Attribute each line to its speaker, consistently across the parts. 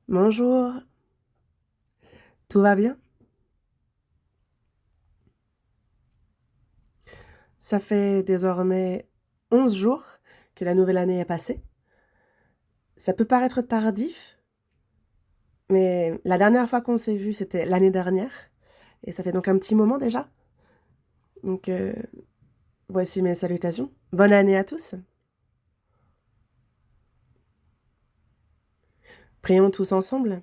Speaker 1: Bonjour, tout va bien? Ça fait désormais 11 jours que la nouvelle année est passée. Ça peut paraître tardif, mais la dernière fois qu'on s'est vu, c'était l'année dernière et ça fait donc un petit moment déjà. Donc voici mes salutations. Bonne année à tous. Prions tous ensemble.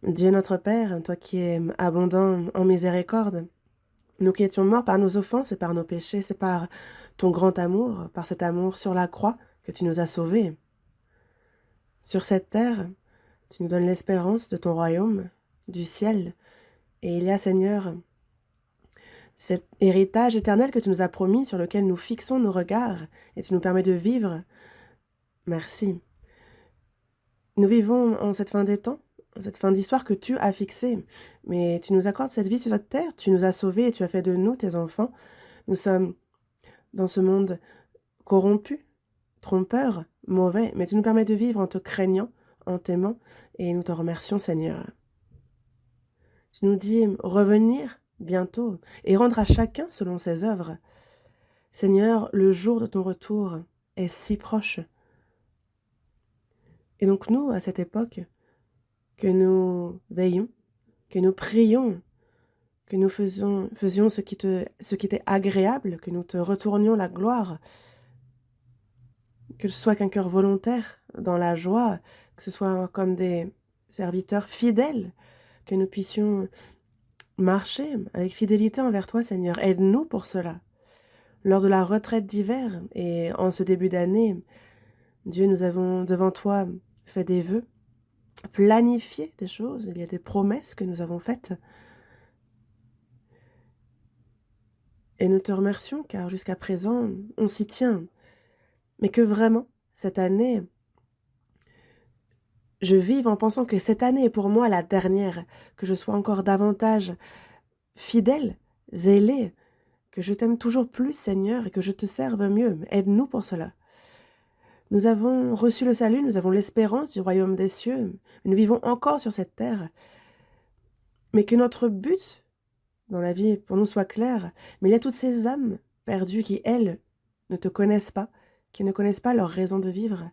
Speaker 1: Dieu notre Père, toi qui es abondant en miséricorde, nous qui étions morts par nos offenses et par nos péchés, c'est par ton grand amour, par cet amour sur la croix que tu nous as sauvés. Sur cette terre, tu nous donnes l'espérance de ton royaume, du ciel. Et il y a, Seigneur, cet héritage éternel que tu nous as promis, sur lequel nous fixons nos regards, et tu nous permets de vivre. Merci. Nous vivons en cette fin des temps, en cette fin d'histoire que tu as fixée. Mais tu nous accordes cette vie sur cette terre, tu nous as sauvés et tu as fait de nous tes enfants. Nous sommes dans ce monde corrompu, trompeur, mauvais, mais tu nous permets de vivre en te craignant, en t'aimant, et nous te remercions, Seigneur. Tu nous dis revenir bientôt et rendre à chacun selon ses œuvres. Seigneur, le jour de ton retour est si proche. Et donc nous, à cette époque, que nous veillons, que nous prions, que nous faisions ce qui t'est agréable, que nous te retournions la gloire, que ce soit qu'un cœur volontaire dans la joie, que ce soit comme des serviteurs fidèles, que nous puissions marcher avec fidélité envers toi, Seigneur. Aide-nous pour cela. Lors de la retraite d'hiver et en ce début d'année, Dieu, nous avons devant toi fait des vœux, planifié des choses, il y a des promesses que nous avons faites. Et nous te remercions car jusqu'à présent, on s'y tient. Mais que vraiment, cette année, je vive en pensant que cette année est pour moi la dernière, que je sois encore davantage fidèle, zélée, que je t'aime toujours plus, Seigneur, et que je te serve mieux. Aide-nous pour cela. Nous avons reçu le salut, nous avons l'espérance du royaume des cieux. Nous vivons encore sur cette terre. Mais que notre but dans la vie pour nous soit clair. Mais il y a toutes ces âmes perdues qui, elles, ne te connaissent pas, qui ne connaissent pas leur raison de vivre.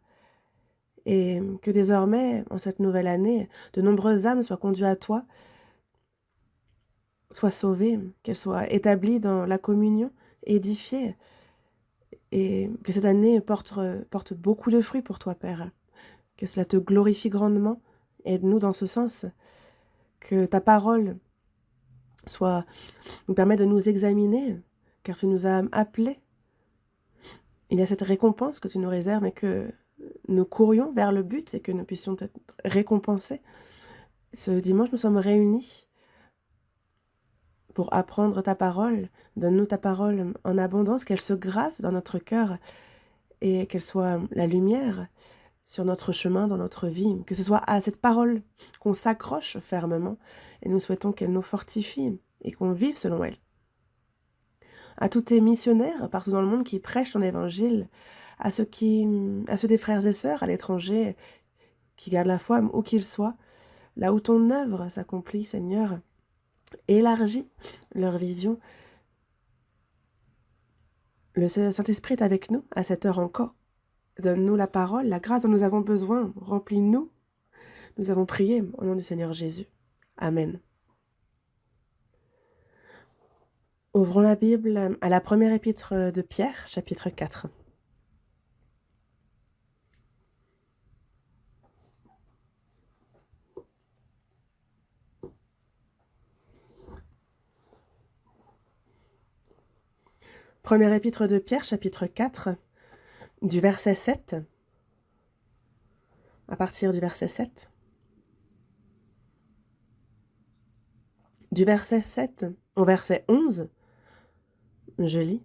Speaker 1: Et que désormais, en cette nouvelle année, de nombreuses âmes soient conduites à toi, soient sauvées, qu'elles soient établies dans la communion, édifiées. Et que cette année porte beaucoup de fruits pour toi, Père. Que cela te glorifie grandement. Aide-nous dans ce sens. Que ta parole nous permet de nous examiner, car tu nous as appelés. Il y a cette récompense que tu nous réserves et que nous courions vers le but et que nous puissions être récompensés. Ce dimanche, nous sommes réunis pour apprendre ta parole. Donne-nous ta parole en abondance, qu'elle se grave dans notre cœur et qu'elle soit la lumière sur notre chemin, dans notre vie, que ce soit à cette parole qu'on s'accroche fermement et nous souhaitons qu'elle nous fortifie et qu'on vive selon elle. À tous tes missionnaires partout dans le monde qui prêchent ton évangile, à ceux des frères et sœurs à l'étranger qui gardent la foi où qu'ils soient, là où ton œuvre s'accomplit, Seigneur, élargis leur vision. Le Saint-Esprit est avec nous à cette heure encore. Donne-nous la parole, la grâce dont nous avons besoin. Remplis-nous. Nous avons prié au nom du Seigneur Jésus. Amen. Ouvrons la Bible à la première épître de Pierre, chapitre 4. Première épître de Pierre, chapitre 4, du verset 7, à partir du verset 7. Du verset 7 au verset 11, je lis.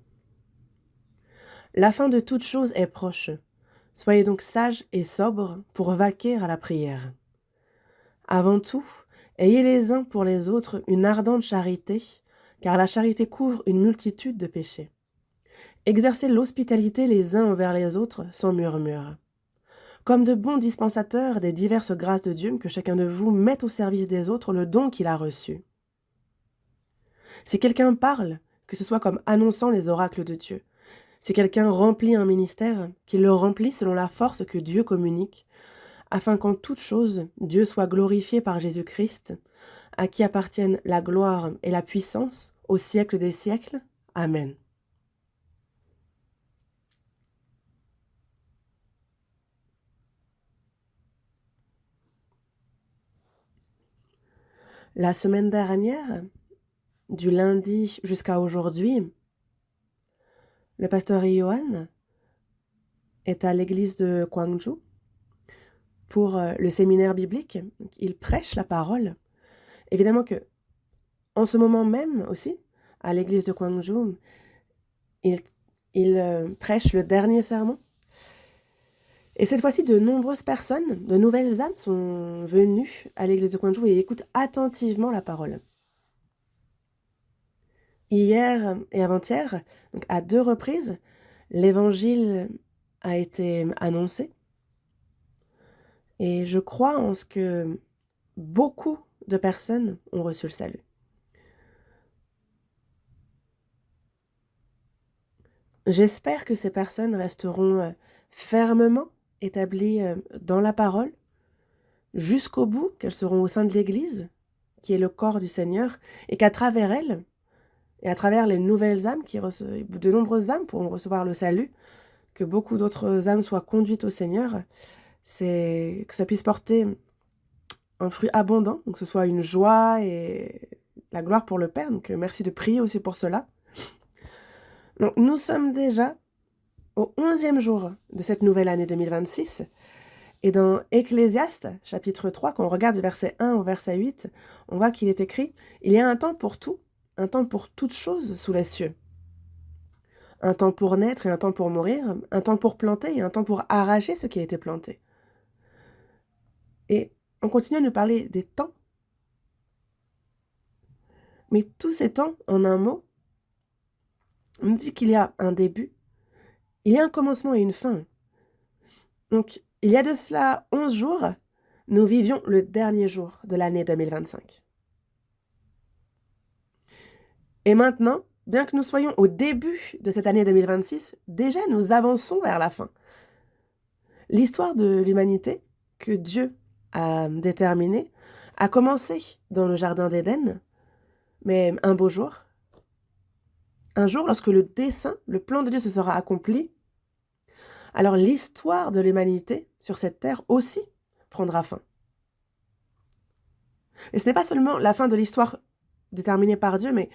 Speaker 1: La fin de toute chose est proche. Soyez donc sages et sobres pour vaquer à la prière. Avant tout, ayez les uns pour les autres une ardente charité, car la charité couvre une multitude de péchés. Exercez l'hospitalité les uns envers les autres sans murmure. comme de bons dispensateurs des diverses grâces de Dieu, que chacun de vous mette au service des autres le don qu'il a reçu. Si quelqu'un parle, que ce soit comme annonçant les oracles de Dieu. Si quelqu'un remplit un ministère, qu'il le remplit selon la force que Dieu communique, afin qu'en toute chose, Dieu soit glorifié par Jésus-Christ, à qui appartiennent la gloire et la puissance au siècle des siècles. Amen. La semaine dernière, du lundi jusqu'à aujourd'hui, le pasteur Yohan est à l'église de Gwangju pour le séminaire biblique. Il prêche la parole. Évidemment que, en ce moment même aussi, à l'église de Gwangju, il prêche le dernier sermon. Et cette fois-ci, de nombreuses personnes, de nouvelles âmes sont venues à l'église de Gwangju et écoutent attentivement la parole. Hier et avant-hier, donc à 2 reprises, l'évangile a été annoncé. Et je crois en ce que beaucoup de personnes ont reçu le salut. J'espère que ces personnes resteront fermement établies dans la parole, jusqu'au bout, qu'elles seront au sein de l'Église, qui est le corps du Seigneur, et qu'à travers elles, et à travers les nouvelles âmes, de nombreuses âmes pourront recevoir le salut, que beaucoup d'autres âmes soient conduites au Seigneur, c'est que ça puisse porter un fruit abondant, donc que ce soit une joie et la gloire pour le Père. Donc merci de prier aussi pour cela. Donc nous sommes déjà au 11e jour de cette nouvelle année 2026. Et dans Ecclésiaste, chapitre 3, quand on regarde du verset 1 au verset 8, on voit qu'il est écrit « Il y a un temps pour tout, un temps pour toutes choses sous les cieux. Un temps pour naître et un temps pour mourir, un temps pour planter et un temps pour arracher ce qui a été planté. » Et on continue à nous parler des temps. Mais tous ces temps, en un mot, on nous dit qu'il y a un début, il y a un commencement et une fin. Donc, il y a de cela 11 jours, nous vivions le dernier jour de l'année 2025. Et maintenant, bien que nous soyons au début de cette année 2026, déjà nous avançons vers la fin. L'histoire de l'humanité que Dieu a déterminée a commencé dans le jardin d'Éden, mais un beau jour, un jour lorsque le dessein, le plan de Dieu se sera accompli, alors l'histoire de l'humanité sur cette terre aussi prendra fin. Et ce n'est pas seulement la fin de l'histoire déterminée par Dieu, mais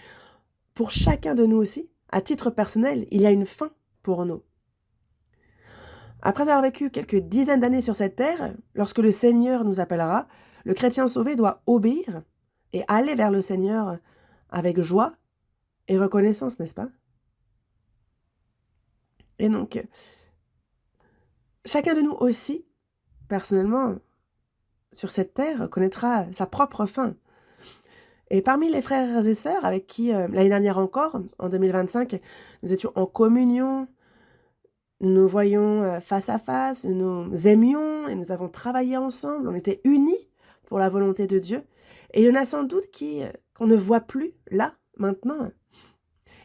Speaker 1: pour chacun de nous aussi, à titre personnel, il y a une fin pour nous. Après avoir vécu quelques dizaines d'années sur cette terre, lorsque le Seigneur nous appellera, le chrétien sauvé doit obéir et aller vers le Seigneur avec joie et reconnaissance, n'est-ce pas? Et donc, chacun de nous aussi, personnellement, sur cette terre, connaîtra sa propre fin. Et parmi les frères et sœurs avec qui, l'année dernière encore, en 2025, nous étions en communion, nous nous voyions face à face, nous nous aimions et nous avons travaillé ensemble, on était unis pour la volonté de Dieu. Et il y en a sans doute qu'on ne voit plus là, maintenant.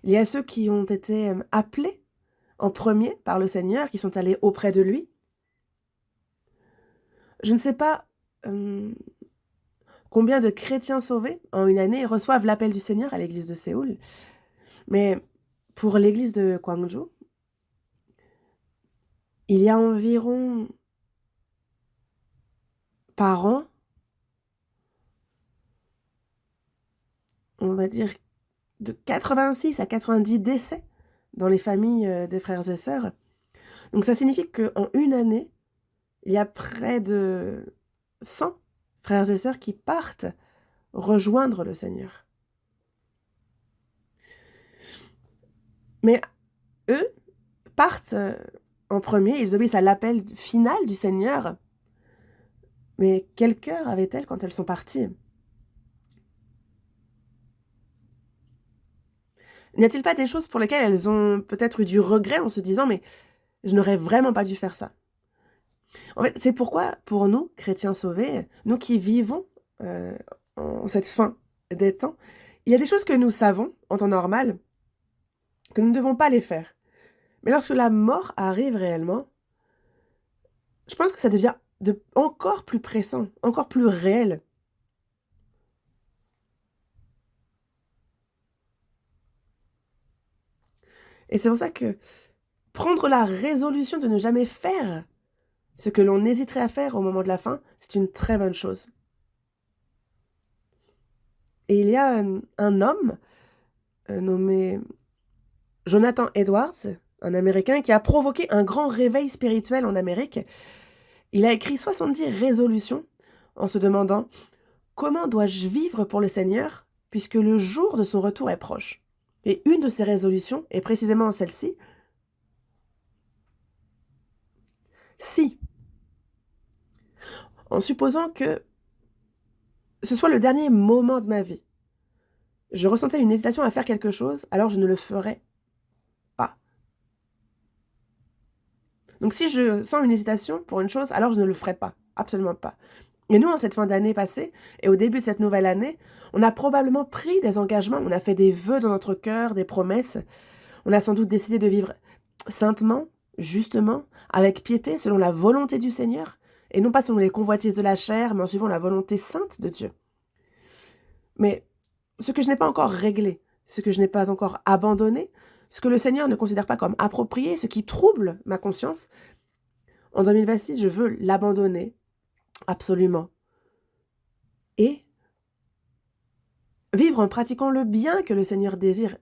Speaker 1: Il y a ceux qui ont été appelés en premier par le Seigneur, qui sont allés auprès de lui. Je ne sais pas combien de chrétiens sauvés en une année reçoivent l'appel du Seigneur à l'église de Séoul, mais pour l'église de Gwangju, il y a environ par an, on va dire de 86 à 90 décès dans les familles des frères et sœurs. Donc ça signifie qu'en une année, il y a près de 100 frères et sœurs qui partent rejoindre le Seigneur. Mais eux partent en premier, ils obéissent à l'appel final du Seigneur. Mais quel cœur avaient-elles quand elles sont parties? N'y a-t-il pas des choses pour lesquelles elles ont peut-être eu du regret en se disant « mais je n'aurais vraiment pas dû faire ça ». En fait, c'est pourquoi, pour nous, chrétiens sauvés, nous qui vivons, heu, en cette fin des temps, il y a des choses que nous savons en temps normal, que nous ne devons pas les faire. Mais lorsque la mort arrive réellement, je pense que ça devient encore plus pressant, encore plus réel. Et c'est pour ça que prendre la résolution de ne jamais faire ce que l'on hésiterait à faire au moment de la fin, c'est une très bonne chose. Et il y a, un homme, nommé Jonathan Edwards, un Américain qui a provoqué un grand réveil spirituel en Amérique. Il a écrit 70 résolutions en se demandant: «Comment dois-je vivre pour le Seigneur puisque le jour de son retour est proche?» Et une de ces résolutions est précisément celle-ci: «Si, en supposant que ce soit le dernier moment de ma vie, je ressentais une hésitation à faire quelque chose, alors je ne le ferai pas. Donc si je sens une hésitation pour une chose, alors je ne le ferai pas, absolument pas.» Et nous, en cette fin d'année passée et au début de cette nouvelle année, on a probablement pris des engagements, on a fait des vœux dans notre cœur, des promesses. On a sans doute décidé de vivre saintement, justement, avec piété, selon la volonté du Seigneur, et non pas selon les convoitises de la chair, mais en suivant la volonté sainte de Dieu. Mais ce que je n'ai pas encore réglé, ce que je n'ai pas encore abandonné, ce que le Seigneur ne considère pas comme approprié, ce qui trouble ma conscience, en 2026, je veux l'abandonner absolument. Et vivre en pratiquant le bien que le Seigneur désire.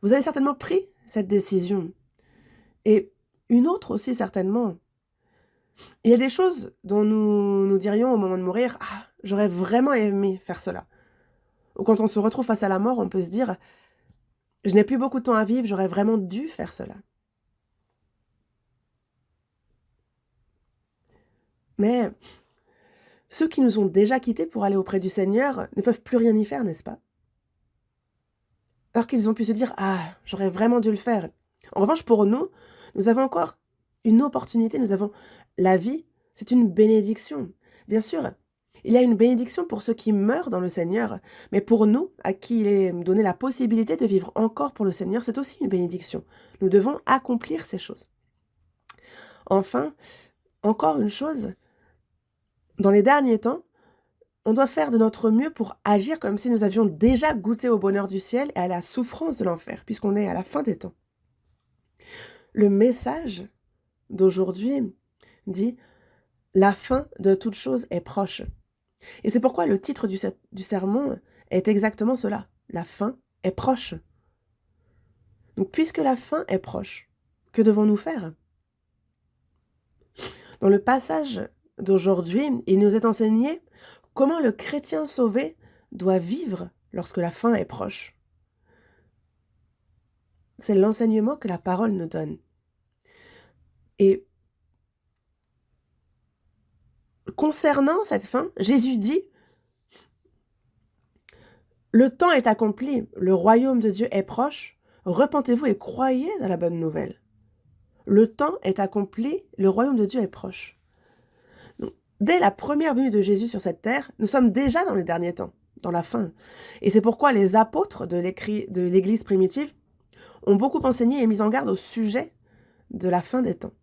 Speaker 1: Vous avez certainement pris cette décision. Et une autre aussi certainement. Il y a des choses dont nous dirions au moment de mourir: «Ah, j'aurais vraiment aimé faire cela.» Ou quand on se retrouve face à la mort, on peut se dire: «Je n'ai plus beaucoup de temps à vivre, j'aurais vraiment dû faire cela.» Mais ceux qui nous ont déjà quittés pour aller auprès du Seigneur ne peuvent plus rien y faire, n'est-ce pas? Alors qu'ils ont pu se dire: «Ah, j'aurais vraiment dû le faire.» En revanche, pour nous, nous avons encore une opportunité, nous avons la vie, c'est une bénédiction. Bien sûr, il y a une bénédiction pour ceux qui meurent dans le Seigneur, mais pour nous, à qui il est donné la possibilité de vivre encore pour le Seigneur, c'est aussi une bénédiction. Nous devons accomplir ces choses. Enfin, encore une chose, dans les derniers temps, on doit faire de notre mieux pour agir comme si nous avions déjà goûté au bonheur du ciel et à la souffrance de l'enfer, puisqu'on est à la fin des temps. Le message d'aujourd'hui dit: «La fin de toute chose est proche.» Et c'est pourquoi le titre du sermon est exactement cela: «La fin est proche.» Donc puisque la fin est proche, que devons-nous faire? Dans le passage d'aujourd'hui, il nous est enseigné comment le chrétien sauvé doit vivre lorsque la fin est proche. C'est l'enseignement que la parole nous donne. Et concernant cette fin, Jésus dit: «Le temps est accompli, le royaume de Dieu est proche, repentez-vous et croyez à la bonne nouvelle.» Le temps est accompli, le royaume de Dieu est proche. Donc, dès la première venue de Jésus sur cette terre, nous sommes déjà dans les derniers temps, dans la fin. Et c'est pourquoi les apôtres de l'Église primitive ont beaucoup enseigné et mis en garde au sujet de la fin des temps,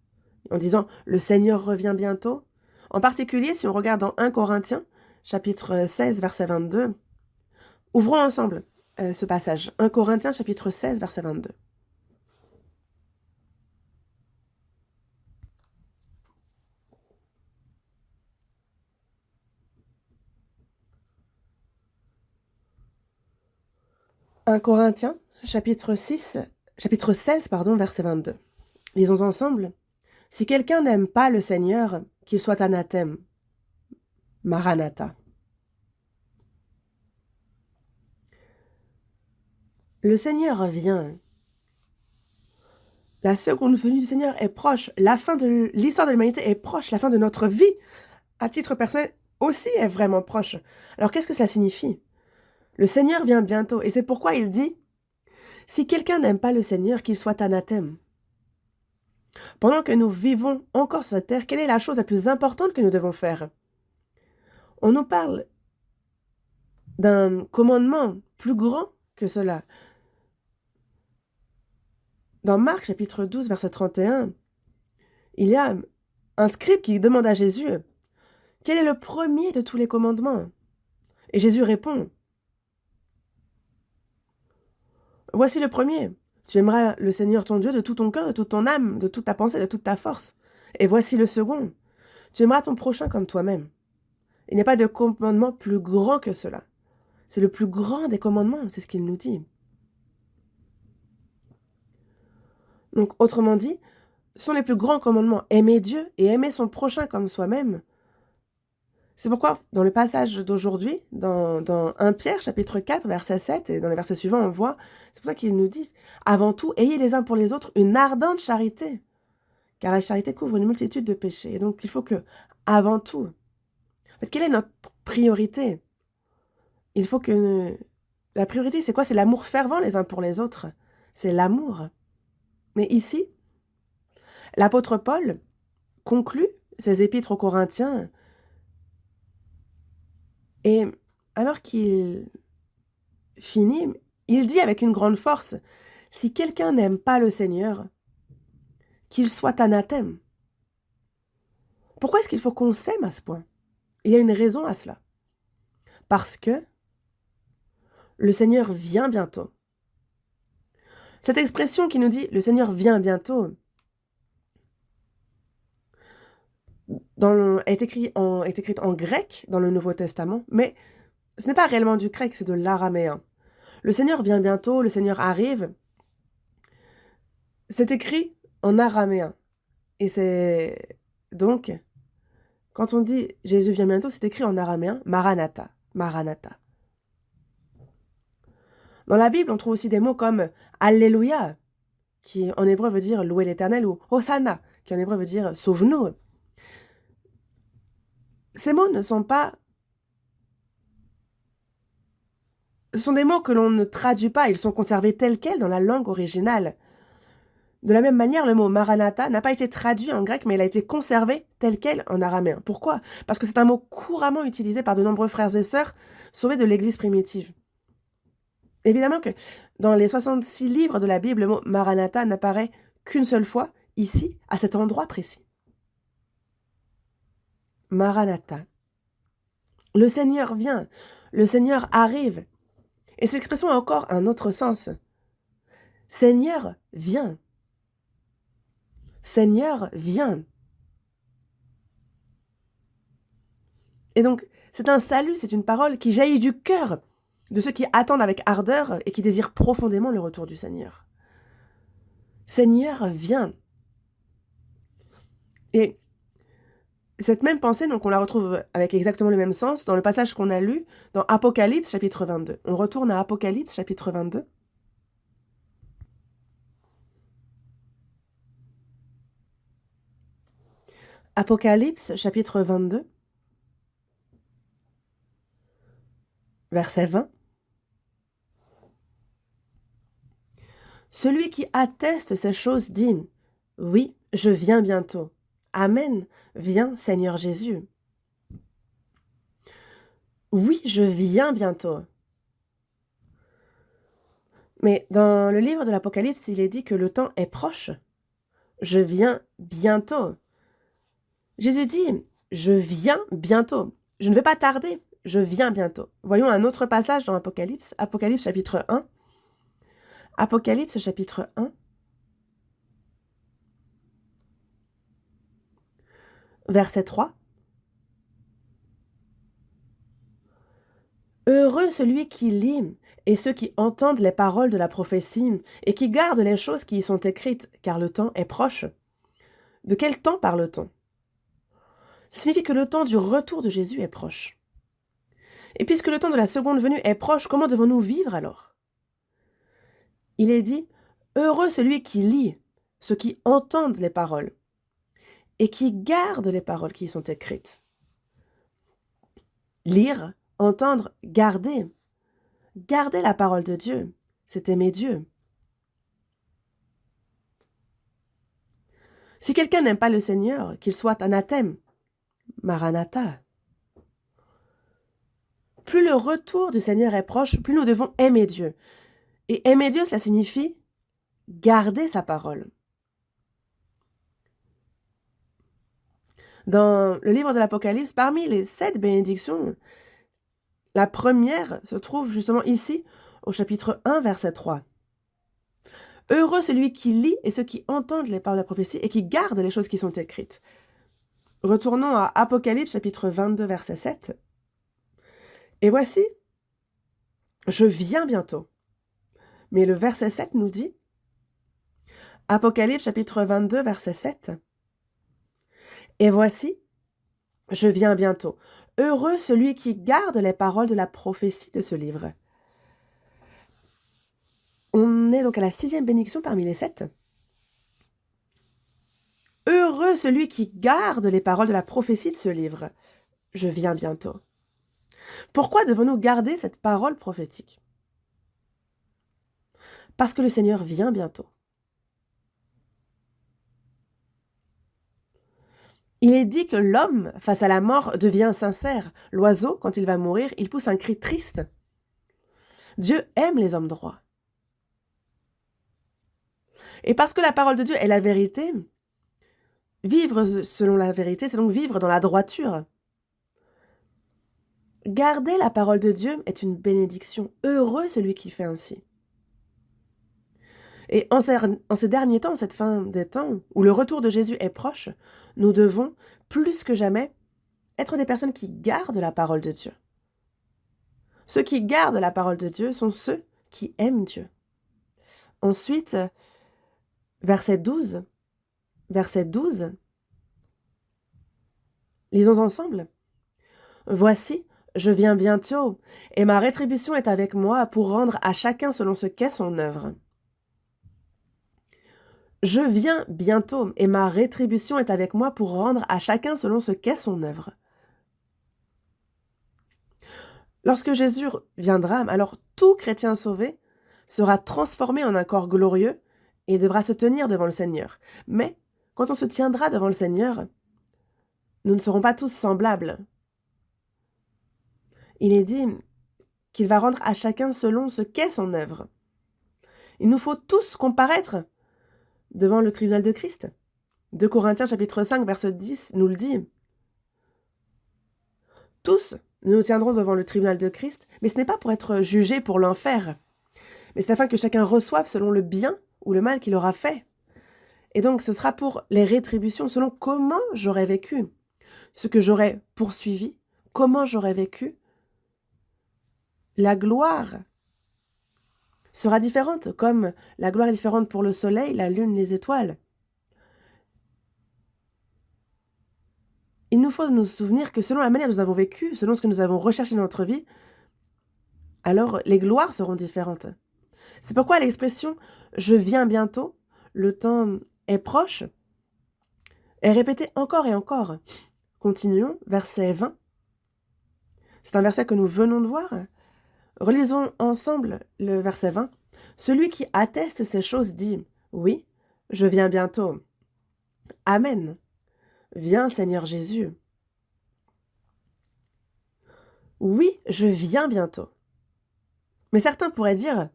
Speaker 1: en disant: «Le Seigneur revient bientôt.» En particulier, si on regarde dans 1 Corinthiens, chapitre 16, verset 22, ouvrons ensemble ce passage. 1 Corinthiens, chapitre 16, verset 22. « 1 Corinthiens, chapitre 16, pardon, verset 22. Lisons ensemble. « Si quelqu'un n'aime pas le Seigneur, qu'il soit anathème. Maranatha. » Le Seigneur vient. La seconde venue du Seigneur est proche. La fin de l'histoire de l'humanité est proche. La fin de notre vie, à titre personnel, aussi est vraiment proche. Alors qu'est-ce que ça signifie? Le Seigneur vient bientôt. Et c'est pourquoi il dit: « Si quelqu'un n'aime pas le Seigneur, qu'il soit anathème. » Pendant que nous vivons encore sur cette terre, quelle est la chose la plus importante que nous devons faire? On nous parle d'un commandement plus grand que cela. Dans Marc chapitre 12, verset 31, il y a un scribe qui demande à Jésus: «Quel est le premier de tous les commandements?» Et Jésus répond: «Voici le premier. Tu aimeras le Seigneur ton Dieu de tout ton cœur, de toute ton âme, de toute ta pensée, de toute ta force. Et voici le second. Tu aimeras ton prochain comme toi-même.» Il n'y a pas de commandement plus grand que cela. C'est le plus grand des commandements, c'est ce qu'il nous dit. Donc, autrement dit, ce sont les plus grands commandements. Aimer Dieu et aimer son prochain comme soi-même. C'est pourquoi, dans le passage d'aujourd'hui, dans 1 Pierre, chapitre 4, verset 7, et dans les versets suivants, on voit, c'est pour ça qu'il nous dit: «Avant tout, ayez les uns pour les autres une ardente charité, car la charité couvre une multitude de péchés.» Et donc, il faut que, avant tout, en fait, quelle est notre priorité? Il faut que la priorité, c'est quoi? C'est l'amour fervent les uns pour les autres. C'est l'amour. Mais ici, l'apôtre Paul conclut ses épîtres aux Corinthiens et alors qu'il finit, il dit avec une grande force: «Si quelqu'un n'aime pas le Seigneur, qu'il soit anathème.» Pourquoi est-ce qu'il faut qu'on s'aime à ce point? Il y a une raison à cela. Parce que le Seigneur vient bientôt. Cette expression qui nous dit: «Le Seigneur vient bientôt», est écrite en grec dans le Nouveau Testament, mais ce n'est pas réellement du grec, c'est de l'araméen. Le Seigneur vient bientôt, le Seigneur arrive. C'est écrit en araméen. Et c'est donc, quand on dit Jésus vient bientôt, c'est écrit en araméen, Maranatha, Maranatha. Dans la Bible, on trouve aussi des mots comme Alléluia, qui en hébreu veut dire louer l'Éternel, ou Hosanna, qui en hébreu veut dire sauve-nous. Ces mots ne sont pas... Ce sont des mots que l'on ne traduit pas, ils sont conservés tels quels dans la langue originale. De la même manière, le mot Maranatha n'a pas été traduit en grec, mais il a été conservé tel quel en araméen. Pourquoi? Parce que c'est un mot couramment utilisé par de nombreux frères et sœurs sauvés de l'Église primitive. Évidemment que dans les 66 livres de la Bible, le mot Maranatha n'apparaît qu'une seule fois, ici, à cet endroit précis. Maranatha. Le Seigneur vient, le Seigneur arrive. Et cette expression a encore un autre sens. Seigneur, viens. Seigneur, viens. Et donc, c'est un salut, c'est une parole qui jaillit du cœur de ceux qui attendent avec ardeur et qui désirent profondément le retour du Seigneur. Seigneur, viens. Et cette même pensée, donc on la retrouve avec exactement le même sens dans le passage qu'on a lu dans Apocalypse chapitre 22. On retourne à Apocalypse chapitre 22. Apocalypse chapitre 22, verset 20. Celui qui atteste ces choses dit: oui, je viens bientôt. Amen, viens Seigneur Jésus. Oui, je viens bientôt. Mais dans le livre de l'Apocalypse, il est dit que le temps est proche. Je viens bientôt. Jésus dit: je viens bientôt. Je ne vais pas tarder, je viens bientôt. Voyons un autre passage dans Apocalypse, Apocalypse chapitre 1. Apocalypse chapitre 1. Verset 3. Heureux celui qui lit et ceux qui entendent les paroles de la prophétie et qui gardent les choses qui y sont écrites, car le temps est proche. De quel temps parle-t-on? Ça signifie que le temps du retour de Jésus est proche. Et puisque le temps de la seconde venue est proche, comment devons-nous vivre alors? Il est dit: heureux celui qui lit, ceux qui entendent les paroles et qui gardent les paroles qui y sont écrites. Lire, entendre, garder. Garder la parole de Dieu, c'est aimer Dieu. Si quelqu'un n'aime pas le Seigneur, qu'il soit anathème. Maranatha. Plus le retour du Seigneur est proche, plus nous devons aimer Dieu. Et aimer Dieu, cela signifie garder sa parole. Dans le livre de l'Apocalypse, parmi les 7 bénédictions, la première se trouve justement ici, au chapitre 1, verset 3. Heureux celui qui lit et ceux qui entendent les paroles de la prophétie et qui gardent les choses qui sont écrites. Retournons à Apocalypse, chapitre 22, verset 7. Et voici, je viens bientôt. Mais le verset 7 nous dit, Apocalypse, chapitre 22, verset 7. Et voici, je viens bientôt. Heureux celui qui garde les paroles de la prophétie de ce livre. On est donc à la 6e bénédiction parmi les 7. Heureux celui qui garde les paroles de la prophétie de ce livre. Je viens bientôt. Pourquoi devons-nous garder cette parole prophétique? Parce que le Seigneur vient bientôt. Il est dit que l'homme, face à la mort, devient sincère. L'oiseau, quand il va mourir, il pousse un cri triste. Dieu aime les hommes droits. Et parce que la parole de Dieu est la vérité, vivre selon la vérité, c'est donc vivre dans la droiture. Garder la parole de Dieu est une bénédiction. Heureux celui qui fait ainsi. Et en ces derniers temps, en cette fin des temps, où le retour de Jésus est proche, nous devons, plus que jamais, être des personnes qui gardent la parole de Dieu. Ceux qui gardent la parole de Dieu sont ceux qui aiment Dieu. Ensuite, verset 12. Verset 12. Lisons ensemble. Voici, je viens bientôt, et ma rétribution est avec moi pour rendre à chacun selon ce qu'est son œuvre. Je viens bientôt, et ma rétribution est avec moi pour rendre à chacun selon ce qu'est son œuvre. Lorsque Jésus viendra, alors tout chrétien sauvé sera transformé en un corps glorieux et devra se tenir devant le Seigneur. Mais quand on se tiendra devant le Seigneur, nous ne serons pas tous semblables. Il est dit qu'il va rendre à chacun selon ce qu'est son œuvre. Il nous faut tous comparaître devant le tribunal de Christ. 2 Corinthiens chapitre 5 verset 10 nous le dit. Tous, nous nous tiendrons devant le tribunal de Christ, mais ce n'est pas pour être jugés pour l'enfer, mais c'est afin que chacun reçoive selon le bien ou le mal qu'il aura fait. Et donc ce sera pour les rétributions selon comment j'aurais vécu, ce que j'aurais poursuivi, comment j'aurais vécu. La gloire sera différente, comme la gloire est différente pour le soleil, la lune, les étoiles. Il nous faut nous souvenir que selon la manière dont nous avons vécu, selon ce que nous avons recherché dans notre vie, alors les gloires seront différentes. C'est pourquoi l'expression « je viens bientôt », le temps est proche, est répétée encore et encore. Continuons, verset 20. C'est un verset que nous venons de voir. Relisons ensemble le verset 20. Celui qui atteste ces choses dit « Oui, je viens bientôt. Amen. Viens, Seigneur Jésus. » Oui, je viens bientôt. Mais certains pourraient dire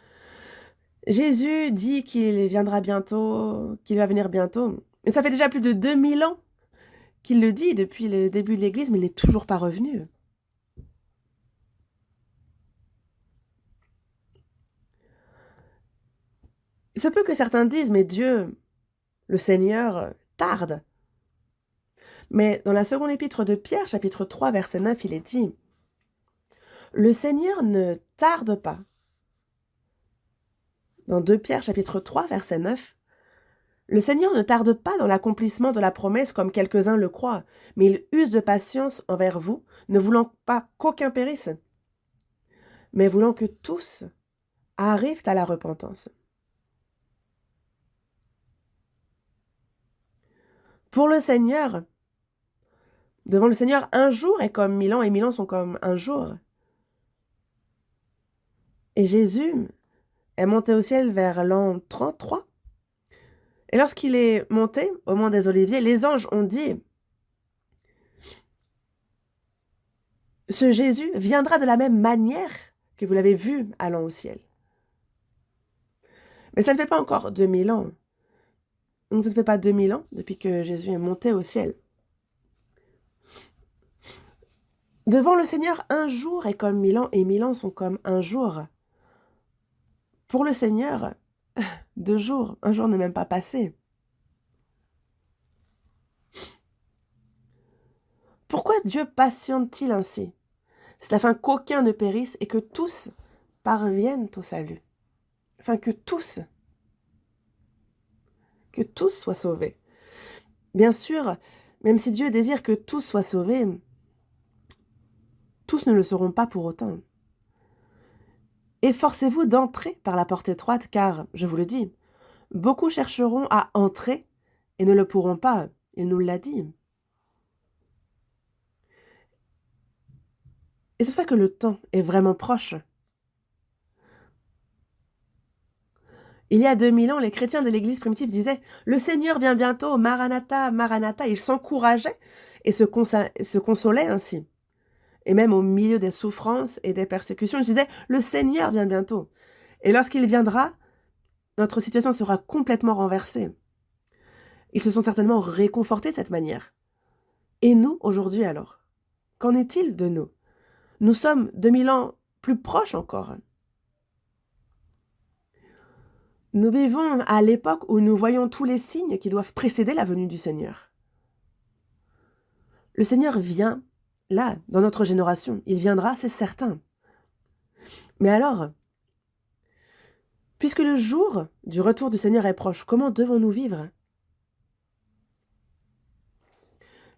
Speaker 1: « Jésus dit qu'il viendra bientôt, qu'il va venir bientôt. » Et ça fait déjà plus de 2000 ans qu'il le dit depuis le début de l'Église, mais il n'est toujours pas revenu. Il se peut que certains disent « Mais Dieu, le Seigneur, tarde. » Mais dans la seconde épître de Pierre, chapitre 3, verset 9, il est dit « Le Seigneur ne tarde pas. » Dans 2 Pierre, chapitre 3, verset 9, « Le Seigneur ne tarde pas dans l'accomplissement de la promesse comme quelques-uns le croient, mais il use de patience envers vous, ne voulant pas qu'aucun périsse, mais voulant que tous arrivent à la repentance. » Pour le Seigneur, devant le Seigneur, un jour est comme 1000 ans et 1000 ans sont comme un jour. Et Jésus est monté au ciel vers l'an 33. Et lorsqu'il est monté au mont des Oliviers, les anges ont dit: «Ce Jésus viendra de la même manière que vous l'avez vu allant au ciel». Mais ça ne fait pas encore 2000 ans. Donc ça ne fait pas 2000 ans depuis que Jésus est monté au ciel. Devant le Seigneur, un jour est comme 1000 ans et 1000 ans sont comme un jour. Pour le Seigneur, 2 jours, un jour n'est même pas passé. Pourquoi Dieu patiente-t-il ainsi? C'est afin qu'aucun ne périsse et que tous parviennent au salut. Afin que tous soient sauvés. Bien sûr, même si Dieu désire que tous soient sauvés, tous ne le seront pas pour autant. Efforcez-vous d'entrer par la porte étroite, car, je vous le dis, beaucoup chercheront à entrer et ne le pourront pas. Il nous l'a dit. Et c'est pour ça que le temps est vraiment proche. Il y a 2000 ans, les chrétiens de l'Église primitive disaient: «Le Seigneur vient bientôt, Maranatha, Maranatha». Ils s'encourageaient et se consolaient ainsi. Et même au milieu des souffrances et des persécutions, ils disaient: «Le Seigneur vient bientôt». Et lorsqu'il viendra, notre situation sera complètement renversée. Ils se sont certainement réconfortés de cette manière. Et nous, aujourd'hui alors? Qu'en est-il de nous? Nous sommes 2000 ans plus proches encore. Nous vivons à l'époque où nous voyons tous les signes qui doivent précéder la venue du Seigneur. Le Seigneur vient, là, dans notre génération. Il viendra, c'est certain. Mais alors, puisque le jour du retour du Seigneur est proche, comment devons-nous vivre?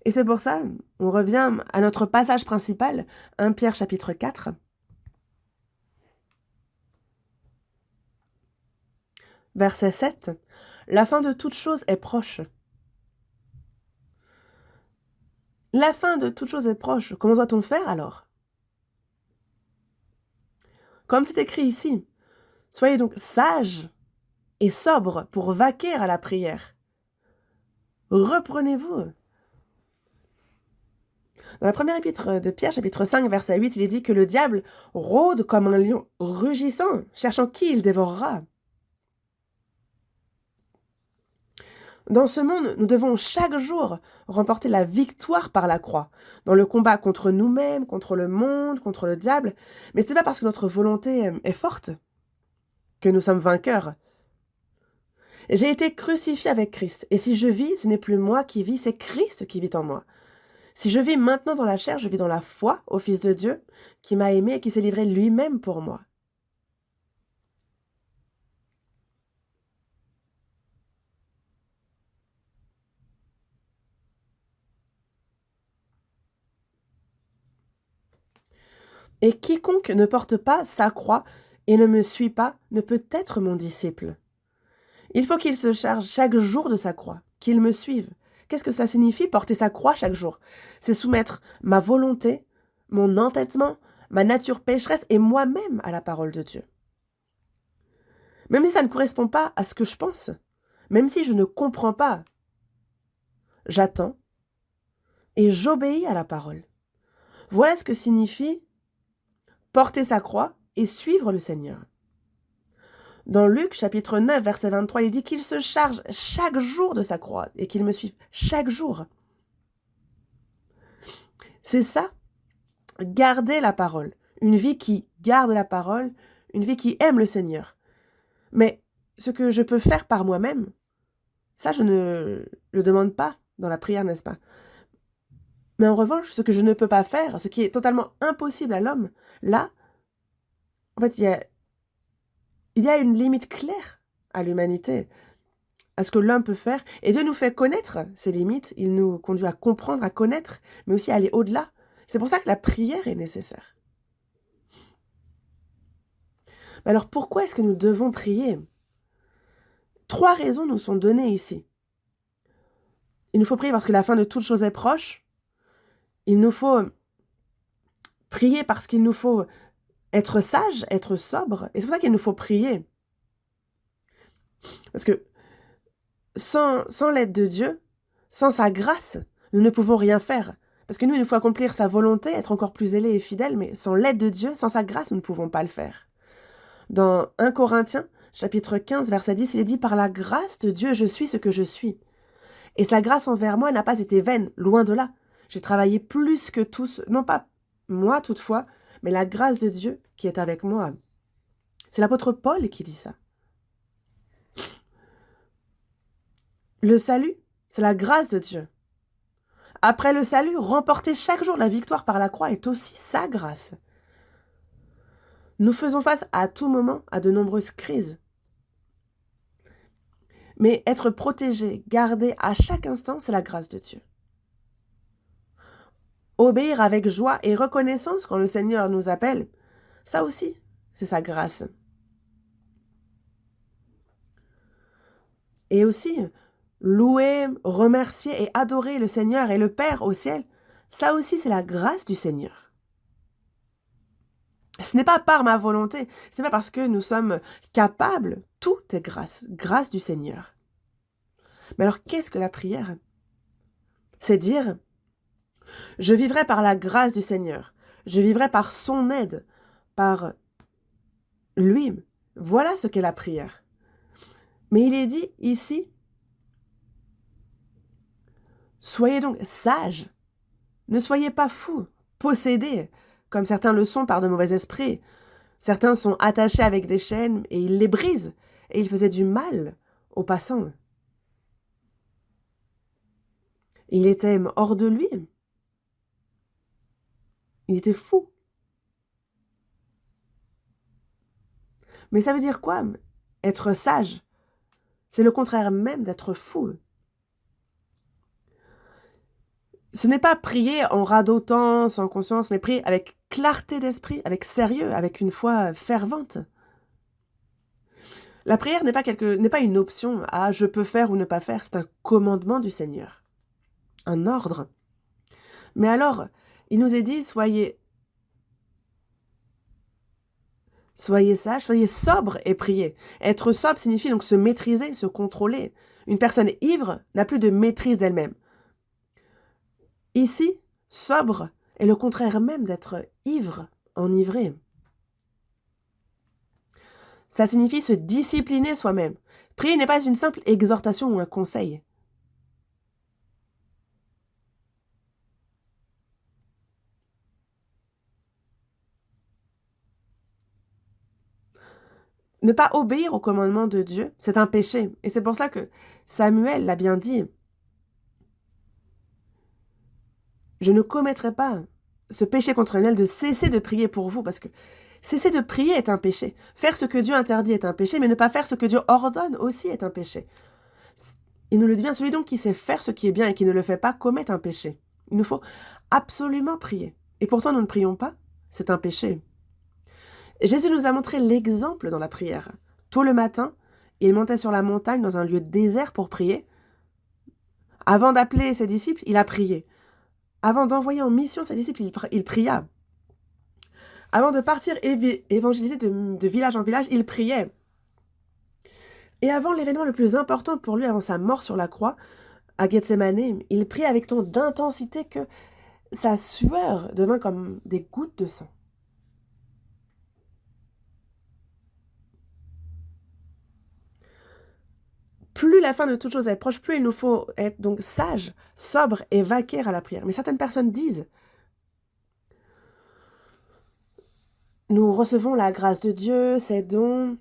Speaker 1: Et c'est pour ça, on revient à notre passage principal, 1 Pierre chapitre 4. Verset 7. La fin de toute chose est proche. La fin de toute chose est proche. Comment doit-on faire alors? Comme c'est écrit ici, soyez donc sages et sobres pour vaquer à la prière. Reprenez-vous. Dans la première épître de Pierre, chapitre 5, verset 8, il est dit que le diable rôde comme un lion rugissant, cherchant qui il dévorera. Dans ce monde, nous devons chaque jour remporter la victoire par la croix, dans le combat contre nous-mêmes, contre le monde, contre le diable. Mais ce n'est pas parce que notre volonté est forte que nous sommes vainqueurs. J'ai été crucifié avec Christ, et si je vis, ce n'est plus moi qui vis, c'est Christ qui vit en moi. Si je vis maintenant dans la chair, je vis dans la foi au Fils de Dieu, qui m'a aimé et qui s'est livré lui-même pour moi. Et quiconque ne porte pas sa croix et ne me suit pas ne peut être mon disciple. Il faut qu'il se charge chaque jour de sa croix, qu'il me suive. Qu'est-ce que cela signifie, porter sa croix chaque jour? C'est soumettre ma volonté, mon entêtement, ma nature pécheresse et moi-même à la parole de Dieu. Même si ça ne correspond pas à ce que je pense, même si je ne comprends pas, j'attends et j'obéis à la parole. Voilà ce que signifie porter sa croix et suivre le Seigneur. Dans Luc chapitre 9, verset 23, il dit qu'il se charge chaque jour de sa croix et qu'il me suive chaque jour. C'est ça, garder la parole. Une vie qui garde la parole, une vie qui aime le Seigneur. Mais ce que je peux faire par moi-même, ça je ne le demande pas dans la prière, n'est-ce pas? Mais en revanche, ce que je ne peux pas faire, ce qui est totalement impossible à l'homme, là, en fait, il y a une limite claire à l'humanité, à ce que l'homme peut faire. Et Dieu nous fait connaître ces limites, il nous conduit à comprendre, à connaître, mais aussi à aller au-delà. C'est pour ça que la prière est nécessaire. Mais alors pourquoi est-ce que nous devons prier? 3 raisons nous sont données ici. Il nous faut prier parce que la fin de toute chose est proche. Il nous faut prier parce qu'il nous faut être sage, être sobre. Et c'est pour ça qu'il nous faut prier. Parce que Sans l'aide de Dieu, sans sa grâce, nous ne pouvons rien faire. Parce que nous, il nous faut accomplir sa volonté, être encore plus zélés et fidèles, mais sans l'aide de Dieu, sans sa grâce, nous ne pouvons pas le faire. Dans 1 Corinthiens, chapitre 15, verset 10, il est dit « Par la grâce de Dieu, je suis ce que je suis. Et sa grâce envers moi n'a pas été vaine, loin de là. J'ai travaillé plus que tous, non pas moi toutefois, mais la grâce de Dieu qui est avec moi. » C'est l'apôtre Paul qui dit ça. Le salut, c'est la grâce de Dieu. Après le salut, remporter chaque jour la victoire par la croix est aussi sa grâce. Nous faisons face à tout moment à de nombreuses crises. Mais être protégé, gardé à chaque instant, c'est la grâce de Dieu. Obéir avec joie et reconnaissance quand le Seigneur nous appelle, ça aussi, c'est sa grâce. Et aussi, louer, remercier et adorer le Seigneur et le Père au ciel, ça aussi, c'est la grâce du Seigneur. Ce n'est pas par ma volonté, ce n'est pas parce que nous sommes capables, tout est grâce, grâce du Seigneur. Mais alors, qu'est-ce que la prière? C'est dire, je vivrai par la grâce du Seigneur, je vivrai par son aide, par lui. Voilà ce qu'est la prière. Mais il est dit ici, soyez donc sages, ne soyez pas fous, possédés, comme certains le sont par de mauvais esprits. Certains sont attachés avec des chaînes et ils les brisent, et ils faisaient du mal aux passants. Il était hors de lui. Il était fou. Mais ça veut dire quoi? Être sage, c'est le contraire même d'être fou. Ce n'est pas prier en radotant, sans conscience, mais prier avec clarté d'esprit, avec sérieux, avec une foi fervente. La prière n'est pas une option à je peux faire ou ne pas faire, c'est un commandement du Seigneur, un ordre. Mais alors, il nous est dit, soyez sages, soyez sobres et priez. Être sobre signifie donc se maîtriser, se contrôler. Une personne ivre n'a plus de maîtrise d'elle-même. Ici, sobre est le contraire même d'être ivre, enivré. Ça signifie se discipliner soi-même. Prier n'est pas une simple exhortation ou un conseil. Ne pas obéir au commandement de Dieu, c'est un péché. Et c'est pour ça que Samuel l'a bien dit. Je ne commettrai pas ce péché contre elle de cesser de prier pour vous, parce que cesser de prier est un péché. Faire ce que Dieu interdit est un péché, mais ne pas faire ce que Dieu ordonne aussi est un péché. Il nous le dit bien, celui donc qui sait faire ce qui est bien et qui ne le fait pas commet un péché. Il nous faut absolument prier. Et pourtant nous ne prions pas, c'est un péché. Jésus nous a montré l'exemple dans la prière. Tôt le matin, il montait sur la montagne dans un lieu désert pour prier. Avant d'appeler ses disciples, il a prié. Avant d'envoyer en mission ses disciples, il pria. Avant de partir évangéliser de village en village, il priait. Et avant l'événement le plus important pour lui, avant sa mort sur la croix, à Gethsemane, il priait avec tant d'intensité que sa sueur devint comme des gouttes de sang. Plus la fin de toute chose est proche, plus il nous faut être donc sage, sobre et vaquer à la prière. Mais certaines personnes disent, nous recevons la grâce de Dieu, ses dons,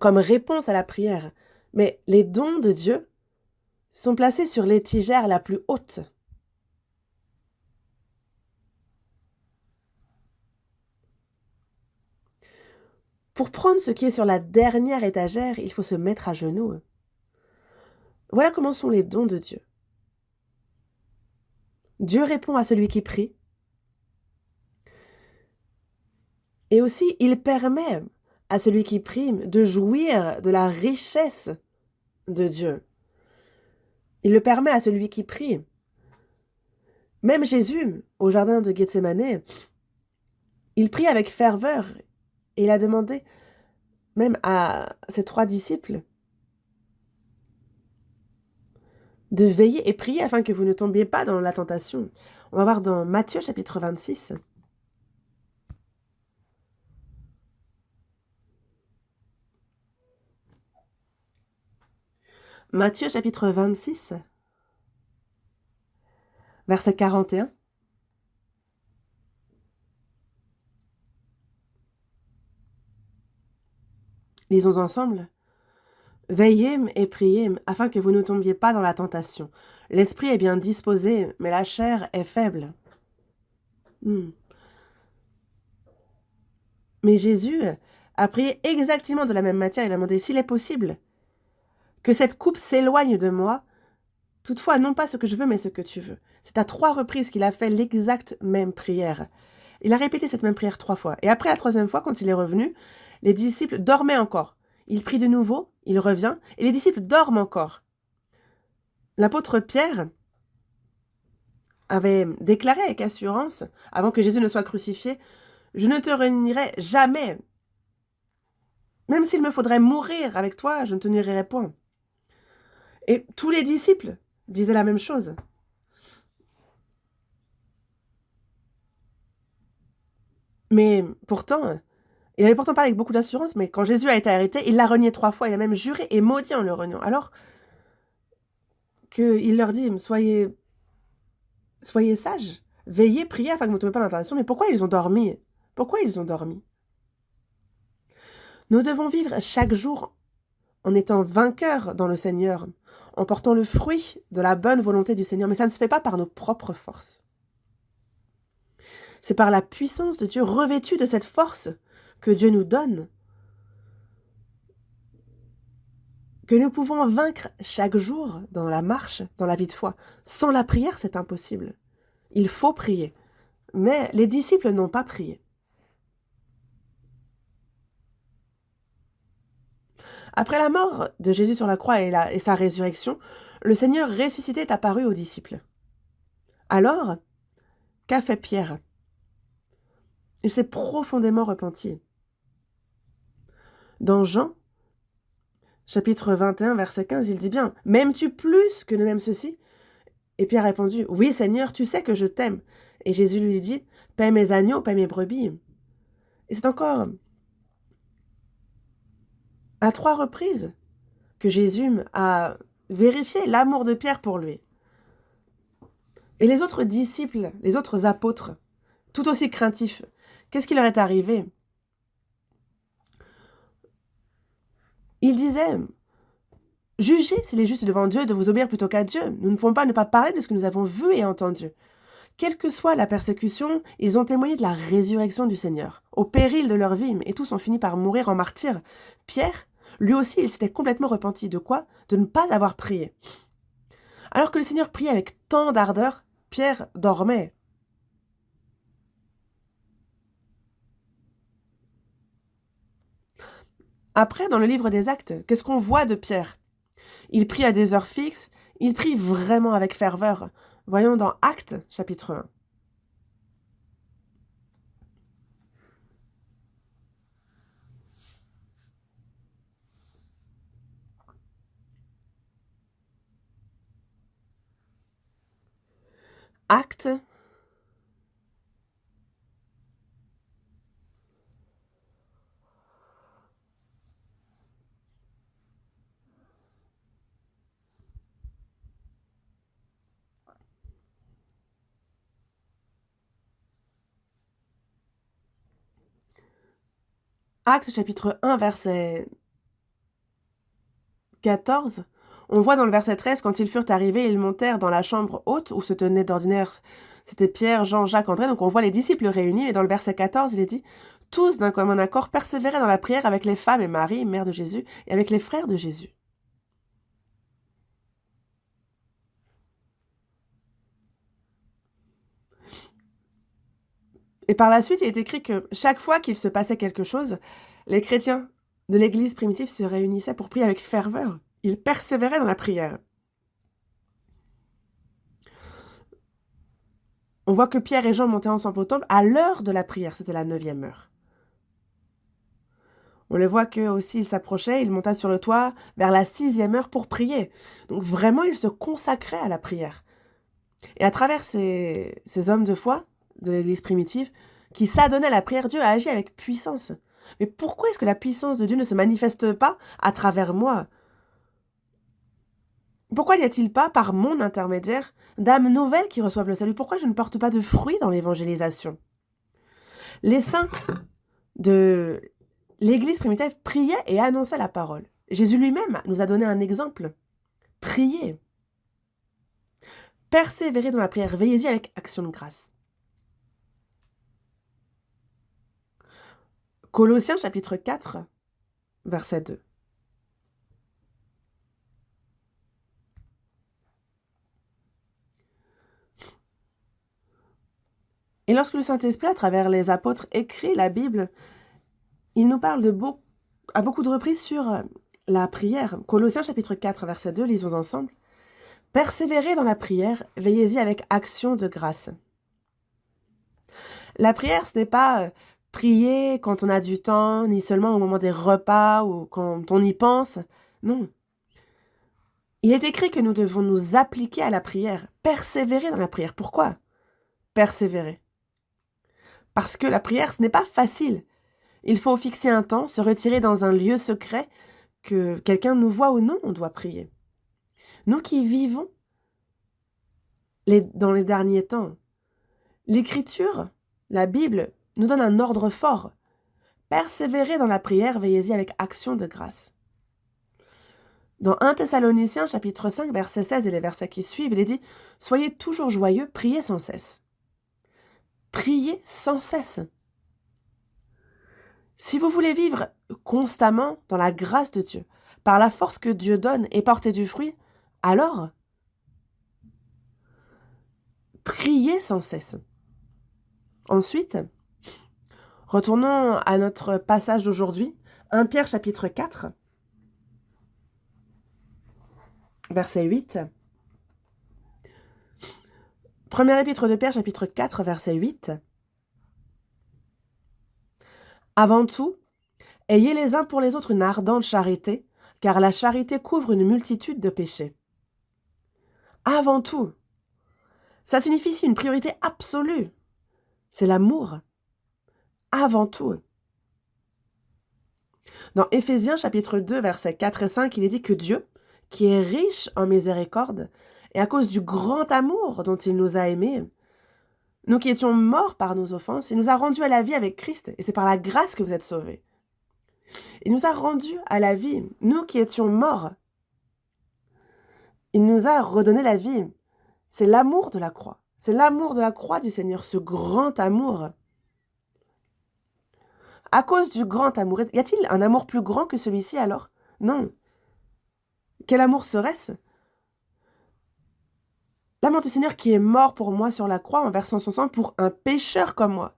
Speaker 1: comme réponse à la prière. Mais les dons de Dieu sont placés sur l'étigère la plus haute. Pour prendre ce qui est sur la dernière étagère, il faut se mettre à genoux. Voilà comment sont les dons de Dieu. Dieu répond à celui qui prie. Et aussi, il permet à celui qui prie de jouir de la richesse de Dieu. Il le permet à celui qui prie. Même Jésus, au jardin de Gethsemane, il prie avec ferveur et il a demandé même à ses 3 disciples de veiller et prier afin que vous ne tombiez pas dans la tentation. On va voir dans Matthieu chapitre 26. Matthieu chapitre 26, verset 41. Lisons ensemble. Veillez et priez afin que vous ne tombiez pas dans la tentation. L'esprit est bien disposé, mais la chair est faible. Mais Jésus a prié exactement de la même matière. Il a demandé s'il est possible que cette coupe s'éloigne de moi. Toutefois, non pas ce que je veux, mais ce que tu veux. C'est à 3 reprises qu'il a fait l'exacte même prière. Il a répété cette même prière 3 fois. Et après la 3e fois, quand il est revenu, les disciples dormaient encore. Il prie de nouveau, il revient, et les disciples dorment encore. L'apôtre Pierre avait déclaré avec assurance, avant que Jésus ne soit crucifié, « Je ne te renierai jamais. Même s'il me faudrait mourir avec toi, je ne te nierai point. » Et tous les disciples disaient la même chose. Mais pourtant, il avait pourtant parlé avec beaucoup d'assurance, mais quand Jésus a été arrêté, il l'a renié 3 fois. Il a même juré et maudit en le reniant. Alors qu'il leur dit, soyez sages, veillez, priez afin que vous ne tombiez pas dans la tentation. Mais pourquoi ils ont dormi? Pourquoi ils ont dormi? Nous devons vivre chaque jour en étant vainqueurs dans le Seigneur, en portant le fruit de la bonne volonté du Seigneur. Mais ça ne se fait pas par nos propres forces. C'est par la puissance de Dieu, revêtue de cette force que Dieu nous donne, que nous pouvons vaincre chaque jour dans la marche, dans la vie de foi. Sans la prière, c'est impossible. Il faut prier. Mais les disciples n'ont pas prié. Après la mort de Jésus sur la croix et sa résurrection, le Seigneur ressuscité est apparu aux disciples. Alors, qu'a fait Pierre? Il s'est profondément repenti. Dans Jean, chapitre 21, verset 15, il dit bien « M'aimes-tu plus que ne m'aime ceci ?» Et Pierre a répondu « Oui, Seigneur, tu sais que je t'aime. » Et Jésus lui dit « Paie mes agneaux, paie mes brebis. » Et c'est encore à 3 reprises que Jésus a vérifié l'amour de Pierre pour lui. Et les autres disciples, les autres apôtres, tout aussi craintifs, qu'est-ce qui leur est arrivé? Ils disaient « Jugez s'il est juste devant Dieu de vous obéir plutôt qu'à Dieu. Nous ne pouvons pas ne pas parler de ce que nous avons vu et entendu. » Quelle que soit la persécution, ils ont témoigné de la résurrection du Seigneur, au péril de leur vie, et tous ont fini par mourir en martyrs. Pierre, lui aussi, il s'était complètement repenti. De quoi? De ne pas avoir prié. Alors que le Seigneur priait avec tant d'ardeur, Pierre dormait. Après, dans le livre des Actes, qu'est-ce qu'on voit de Pierre? Il prie à des heures fixes, il prie vraiment avec ferveur. Voyons dans Actes, chapitre 1. Actes, Actes chapitre 1, verset 14, on voit dans le verset 13, quand ils furent arrivés, ils montèrent dans la chambre haute où se tenaient d'ordinaire, c'était Pierre, Jean, Jacques, André, donc on voit les disciples réunis, et dans le verset 14, il est dit « Tous d'un commun accord persévéraient dans la prière avec les femmes et Marie, mère de Jésus, et avec les frères de Jésus. » Et par la suite, il est écrit que chaque fois qu'il se passait quelque chose, les chrétiens de l'Église primitive se réunissaient pour prier avec ferveur. Ils persévéraient dans la prière. On voit que Pierre et Jean montaient ensemble au temple à l'heure de la prière, c'était la 9e heure. On le voit que aussi il s'approchait, il monta sur le toit vers la 6e heure pour prier. Donc vraiment, il se consacrait à la prière. Et à travers ces hommes de foi de l'Église primitive qui s'adonnaient à la prière, Dieu a agi avec puissance. Mais pourquoi est-ce que la puissance de Dieu ne se manifeste pas à travers moi? Pourquoi n'y a-t-il pas, par mon intermédiaire, d'âmes nouvelles qui reçoivent le salut? Pourquoi je ne porte pas de fruits dans l'évangélisation? Les saints de l'Église primitive priaient et annonçaient la parole. Jésus lui-même nous a donné un exemple. Priez. Persévérez dans la prière. Veillez-y avec action de grâce. Colossiens chapitre 4, verset 2. Et lorsque le Saint-Esprit, à travers les apôtres, écrit la Bible, il nous parle à beaucoup de reprises sur la prière. Colossiens chapitre 4, verset 2, lisons ensemble. Persévérez dans la prière, veillez-y avec action de grâce. La prière, ce n'est pas prier quand on a du temps, ni seulement au moment des repas ou quand on y pense. Non. Il est écrit que nous devons nous appliquer à la prière, persévérer dans la prière. Pourquoi persévérer? Parce que la prière, ce n'est pas facile. Il faut fixer un temps, se retirer dans un lieu secret, que quelqu'un nous voit ou non, on doit prier. Nous qui vivons dans les derniers temps, l'Écriture, la Bible, nous donne un ordre fort. Persévérez dans la prière, veillez-y avec action de grâce. Dans 1 Thessaloniciens chapitre 5, verset 16 et les versets qui suivent, il est dit « Soyez toujours joyeux, priez sans cesse. » Priez sans cesse. Si vous voulez vivre constamment dans la grâce de Dieu, par la force que Dieu donne et porter du fruit, alors priez sans cesse. Ensuite, retournons à notre passage d'aujourd'hui, 1 Pierre chapitre 4, verset 8. Première épître de Pierre chapitre 4, verset 8. Avant tout, ayez les uns pour les autres une ardente charité, car la charité couvre une multitude de péchés. Avant tout, ça signifie ici une priorité absolue. C'est l'amour. Avant tout. Dans Éphésiens chapitre 2, versets 4 et 5, il est dit que Dieu, qui est riche en miséricorde, et à cause du grand amour dont il nous a aimés, nous qui étions morts par nos offenses, il nous a rendus à la vie avec Christ, et c'est par la grâce que vous êtes sauvés. Il nous a rendus à la vie, nous qui étions morts. Il nous a redonné la vie. C'est l'amour de la croix. C'est l'amour de la croix du Seigneur, ce grand amour. À cause du grand amour, y a-t-il un amour plus grand que celui-ci alors? Non. Quel amour serait-ce? L'amour du Seigneur qui est mort pour moi sur la croix en versant son sang pour un pécheur comme moi.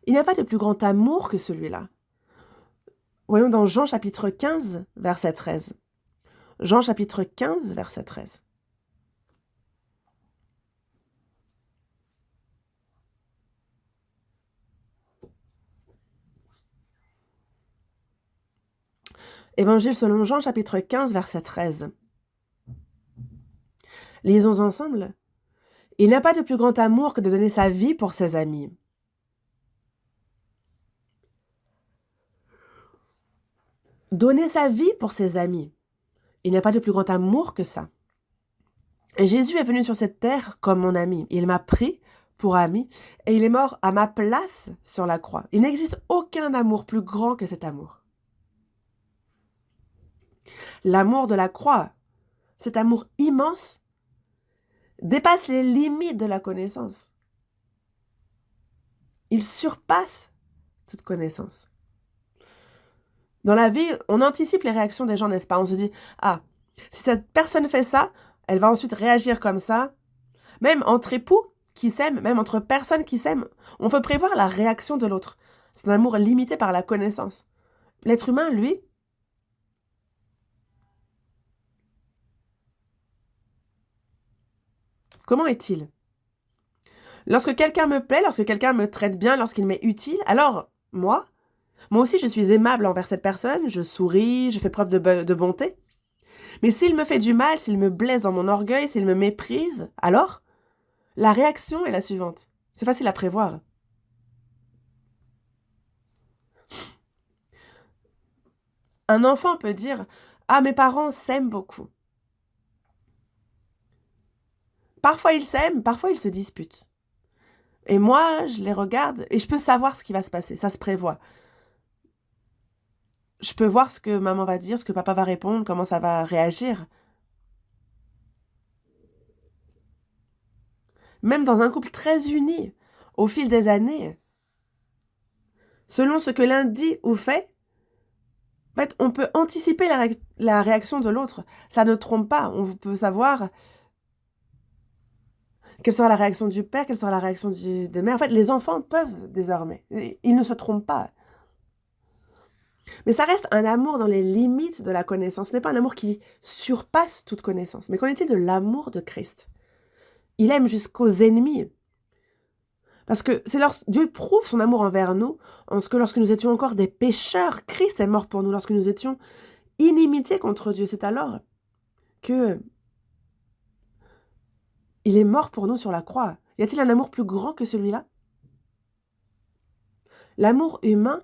Speaker 1: Il n'y a pas de plus grand amour que celui-là. Voyons dans Jean chapitre 15, verset 13. Jean chapitre 15, verset 13. Évangile selon Jean chapitre 15, verset 13. Lisons ensemble. Il n'y a pas de plus grand amour que de donner sa vie pour ses amis. Donner sa vie pour ses amis. Il n'y a pas de plus grand amour que ça. Et Jésus est venu sur cette terre comme mon ami. Il m'a pris pour ami et il est mort à ma place sur la croix. Il n'existe aucun amour plus grand que cet amour. L'amour de la croix, cet amour immense, dépasse les limites de la connaissance. Il surpasse toute connaissance. Dans la vie, on anticipe les réactions des gens, n'est-ce pas? On se dit, ah, si cette personne fait ça, elle va ensuite réagir comme ça. Même entre époux qui s'aiment, même entre personnes qui s'aiment, on peut prévoir la réaction de l'autre. C'est un amour limité par la connaissance. L'être humain, lui, comment est-il? Lorsque quelqu'un me plaît, lorsque quelqu'un me traite bien, lorsqu'il m'est utile, alors, moi, Moi aussi, je suis aimable envers cette personne, je souris, je fais preuve de bonté. Mais s'il me fait du mal, s'il me blesse dans mon orgueil, s'il me méprise, alors la réaction est la suivante. C'est facile à prévoir. Un enfant peut dire: «Ah, mes parents s'aiment beaucoup». Parfois ils s'aiment, parfois ils se disputent. Et moi, je les regarde et je peux savoir ce qui va se passer, ça se prévoit. Je peux voir ce que maman va dire, ce que papa va répondre, comment ça va réagir. Même dans un couple très uni, au fil des années, selon ce que l'un dit ou fait, en fait, on peut anticiper la réaction de l'autre. Ça ne trompe pas, on peut savoir quelle sera la réaction du père, quelle sera la réaction des mères. En fait, les enfants peuvent désormais, ils ne se trompent pas. Mais ça reste un amour dans les limites de la connaissance. Ce n'est pas un amour qui surpasse toute connaissance. Mais qu'en est-il de l'amour de Christ? Il aime jusqu'aux ennemis. Parce que c'est Dieu prouve son amour envers nous, en ce que lorsque nous étions encore des pécheurs, Christ est mort pour nous. Lorsque nous étions inimitiés contre Dieu, c'est alors que il est mort pour nous sur la croix. Y a-t-il un amour plus grand que celui-là? L'amour humain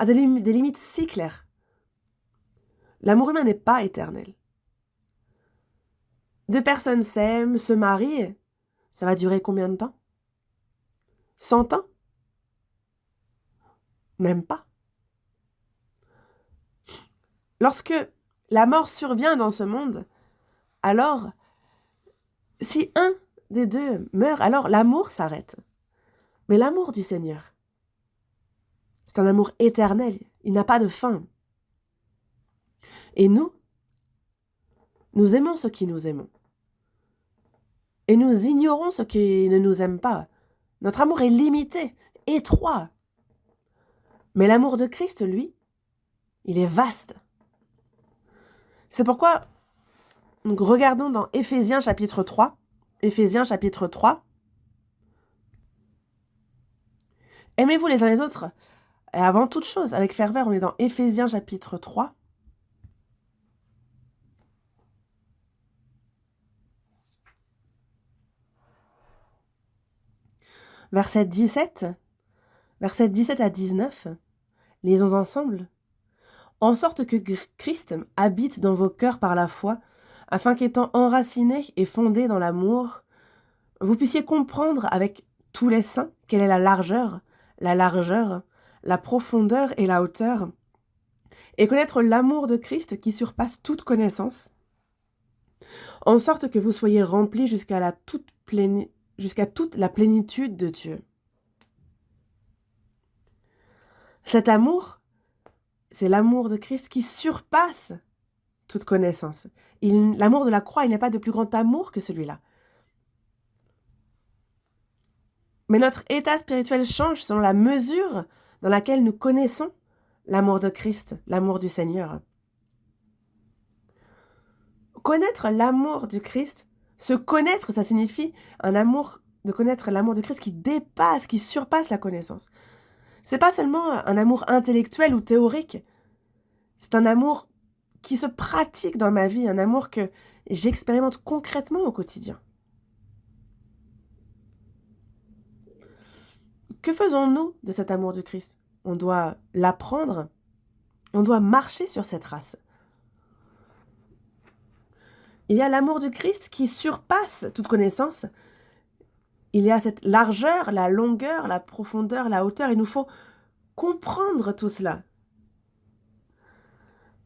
Speaker 1: a des limites si claires. L'amour humain n'est pas éternel. Deux personnes s'aiment, se marient, ça va durer combien de temps? 100 ans? Même pas. Lorsque la mort survient dans ce monde, alors, si un des deux meurt, alors l'amour s'arrête. Mais l'amour du Seigneur, c'est un amour éternel, il n'a pas de fin. Et nous aimons ceux qui nous aimons. Et nous ignorons ceux qui ne nous aiment pas. Notre amour est limité, étroit. Mais l'amour de Christ, lui, il est vaste. C'est pourquoi, donc, regardons dans Éphésiens chapitre 3. Éphésiens chapitre 3. Aimez-vous les uns les autres, et avant toute chose, avec ferveur. On est dans Éphésiens chapitre 3. Verset 17. Versets 17 à 19. Lisons ensemble. En sorte que Christ habite dans vos cœurs par la foi, afin qu'étant enracinés et fondés dans l'amour, vous puissiez comprendre avec tous les saints quelle est la largeur, la profondeur et la hauteur, et connaître l'amour de Christ qui surpasse toute connaissance, en sorte que vous soyez remplis jusqu'à toute la plénitude de Dieu. Cet amour, c'est l'amour de Christ qui surpasse toute connaissance. L'amour de la croix, il n'y a pas de plus grand amour que celui-là. Mais notre état spirituel change selon la mesure dans laquelle nous connaissons l'amour de Christ, l'amour du Seigneur. Connaître l'amour du Christ, se connaître, ça signifie de connaître l'amour de Christ qui dépasse, qui surpasse la connaissance. C'est pas seulement un amour intellectuel ou théorique, c'est un amour qui se pratique dans ma vie, un amour que j'expérimente concrètement au quotidien. Que faisons-nous de cet amour du Christ? On doit l'apprendre, on doit marcher sur cette race. Il y a l'amour du Christ qui surpasse toute connaissance. Il y a cette largeur, la longueur, la profondeur, la hauteur. Il nous faut comprendre tout cela.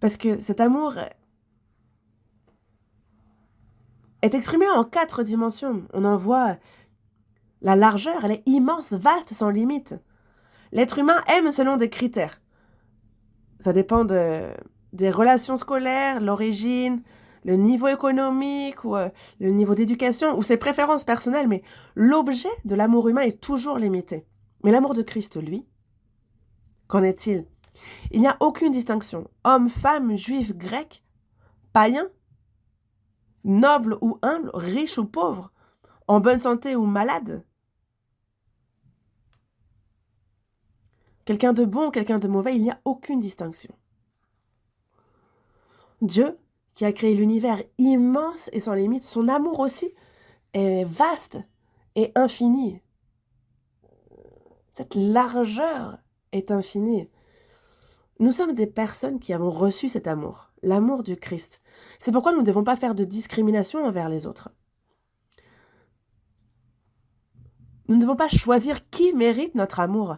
Speaker 1: Parce que cet amour est exprimé en 4 dimensions. On en voit la largeur, elle est immense, vaste, sans limite. L'être humain aime selon des critères. Ça dépend des relations scolaires, l'origine, le niveau économique ou le niveau d'éducation ou ses préférences personnelles, mais l'objet de l'amour humain est toujours limité. Mais l'amour de Christ, lui, qu'en est-il? Il n'y a aucune distinction. Homme, femme, juif, grec, païen, noble ou humble, riche ou pauvre, en bonne santé ou malade. quelqu'un de bon, quelqu'un de mauvais, il n'y a aucune distinction. Dieu, qui a créé l'univers immense et sans limite, son amour aussi est vaste et infini. Cette largeur est infinie. Nous sommes des personnes qui avons reçu cet amour, l'amour du Christ. C'est pourquoi nous ne devons pas faire de discrimination envers les autres. Nous ne devons pas choisir qui mérite notre amour.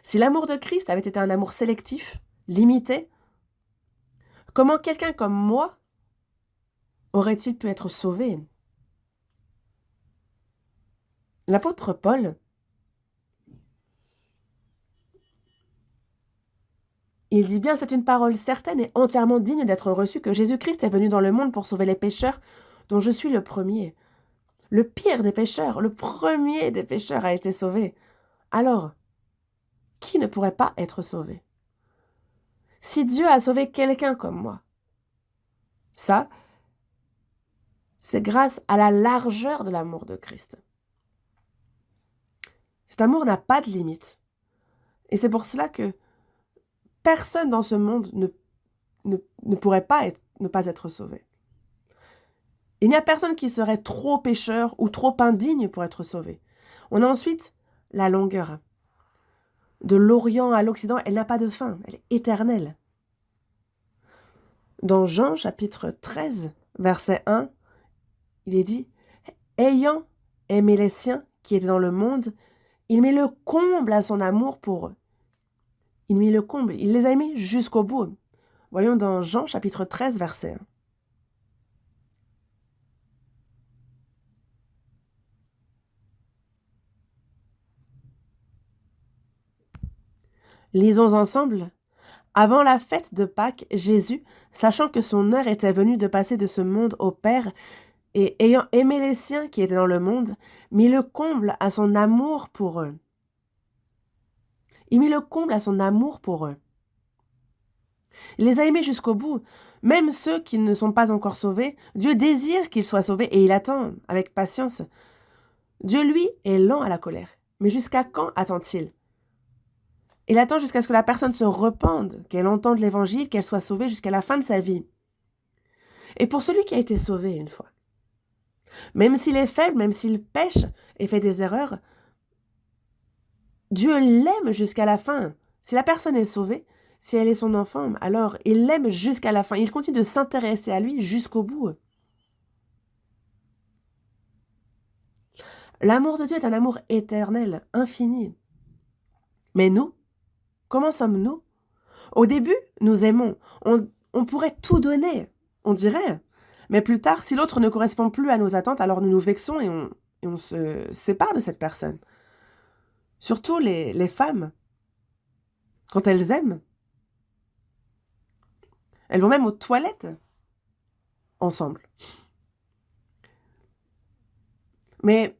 Speaker 1: Si l'amour de Christ avait été un amour sélectif, limité, comment quelqu'un comme moi aurait-il pu être sauvé? L'apôtre Paul, il dit bien, c'est une parole certaine et entièrement digne d'être reçue que Jésus-Christ est venu dans le monde pour sauver les pécheurs, dont je suis le premier. Le pire des pécheurs, le premier des pécheurs a été sauvé. Alors, qui ne pourrait pas être sauvé? Si Dieu a sauvé quelqu'un comme moi, ça, c'est grâce à la largeur de l'amour de Christ. Cet amour n'a pas de limite. Et c'est pour cela que personne dans ce monde ne pourrait pas ne pas être sauvé. Il n'y a personne qui serait trop pécheur ou trop indigne pour être sauvé. On a ensuite la longueur. De l'Orient à l'Occident, elle n'a pas de fin, elle est éternelle. Dans Jean chapitre 13, verset 1, il est dit « Ayant aimé les siens qui étaient dans le monde, il met le comble à son amour pour eux. » Il mit le comble, il les a aimés jusqu'au bout. Voyons dans Jean chapitre 13, verset 1. Lisons ensemble. Avant la fête de Pâques, Jésus, sachant que son heure était venue de passer de ce monde au Père, et ayant aimé les siens qui étaient dans le monde, mit le comble à son amour pour eux. Il mit le comble à son amour pour eux. Il les a aimés jusqu'au bout. Même ceux qui ne sont pas encore sauvés, Dieu désire qu'ils soient sauvés et il attend avec patience. Dieu, lui, est lent à la colère. Mais jusqu'à quand attend-il? Il attend jusqu'à ce que la personne se repente, qu'elle entende l'évangile, qu'elle soit sauvée jusqu'à la fin de sa vie. Et pour celui qui a été sauvé une fois, même s'il est faible, même s'il pêche et fait des erreurs, Dieu l'aime jusqu'à la fin. Si la personne est sauvée, si elle est son enfant, alors il l'aime jusqu'à la fin. Il continue de s'intéresser à lui jusqu'au bout. L'amour de Dieu est un amour éternel, infini. Mais nous, comment sommes-nous? Au début, nous aimons. On pourrait tout donner, on dirait. Mais plus tard, si l'autre ne correspond plus à nos attentes, alors nous nous vexons et on se sépare de cette personne. Surtout les femmes, quand elles aiment, elles vont même aux toilettes ensemble. Mais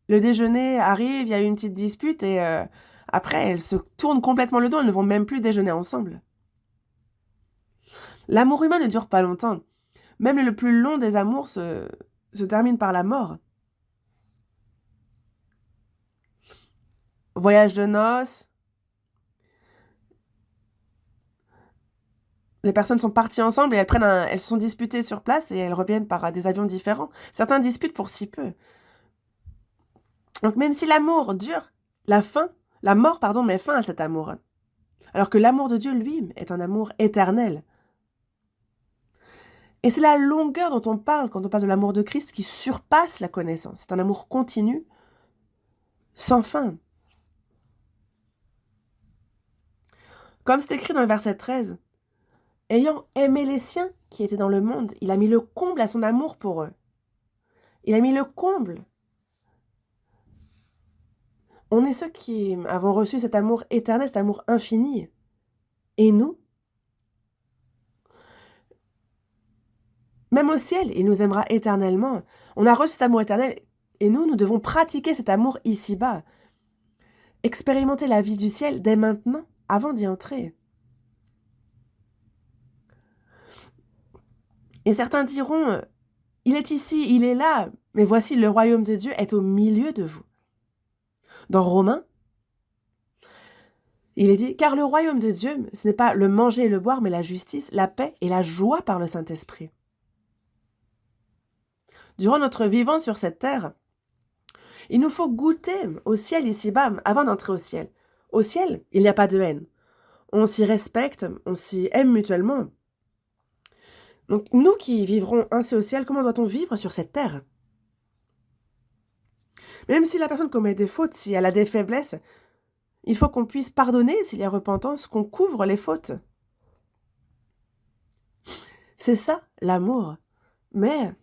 Speaker 1: le déjeuner arrive, il y a une petite dispute et après, elles se tournent complètement le dos, elles ne vont même plus déjeuner ensemble. L'amour humain ne dure pas longtemps. Même le plus long des amours se termine par la mort. Voyage de noces. Les personnes sont parties ensemble et elles se sont disputées sur place et elles reviennent par des avions différents. Certains disputent pour si peu. Donc même si l'amour dure, la mort, met fin à cet amour. Alors que l'amour de Dieu, lui, est un amour éternel. Et c'est la longueur dont on parle quand on parle de l'amour de Christ qui surpasse la connaissance. C'est un amour continu, sans fin. Comme c'est écrit dans le verset 13, « Ayant aimé les siens qui étaient dans le monde, il a mis le comble à son amour pour eux. » Il a mis le comble. On est ceux qui avons reçu cet amour éternel, cet amour infini. Et nous, même au ciel, il nous aimera éternellement. On a reçu cet amour éternel et nous devons pratiquer cet amour ici-bas. Expérimenter la vie du ciel dès maintenant, avant d'y entrer. Et certains diront, il est ici, il est là, mais voici, le royaume de Dieu est au milieu de vous. Dans Romains, Il est dit: «Car le royaume de Dieu, ce n'est pas le manger et le boire, mais la justice, la paix et la joie par le Saint-Esprit». Durant notre vivant sur cette terre, il nous faut goûter au ciel ici-bas avant d'entrer au ciel. Au ciel, il n'y a pas de haine. On s'y respecte, on s'y aime mutuellement. Donc nous qui vivrons ainsi au ciel, comment doit-on vivre sur cette terre? Même si la personne commet des fautes, si elle a des faiblesses, il faut qu'on puisse pardonner s'il y a repentance, qu'on couvre les fautes. C'est ça l'amour. Mais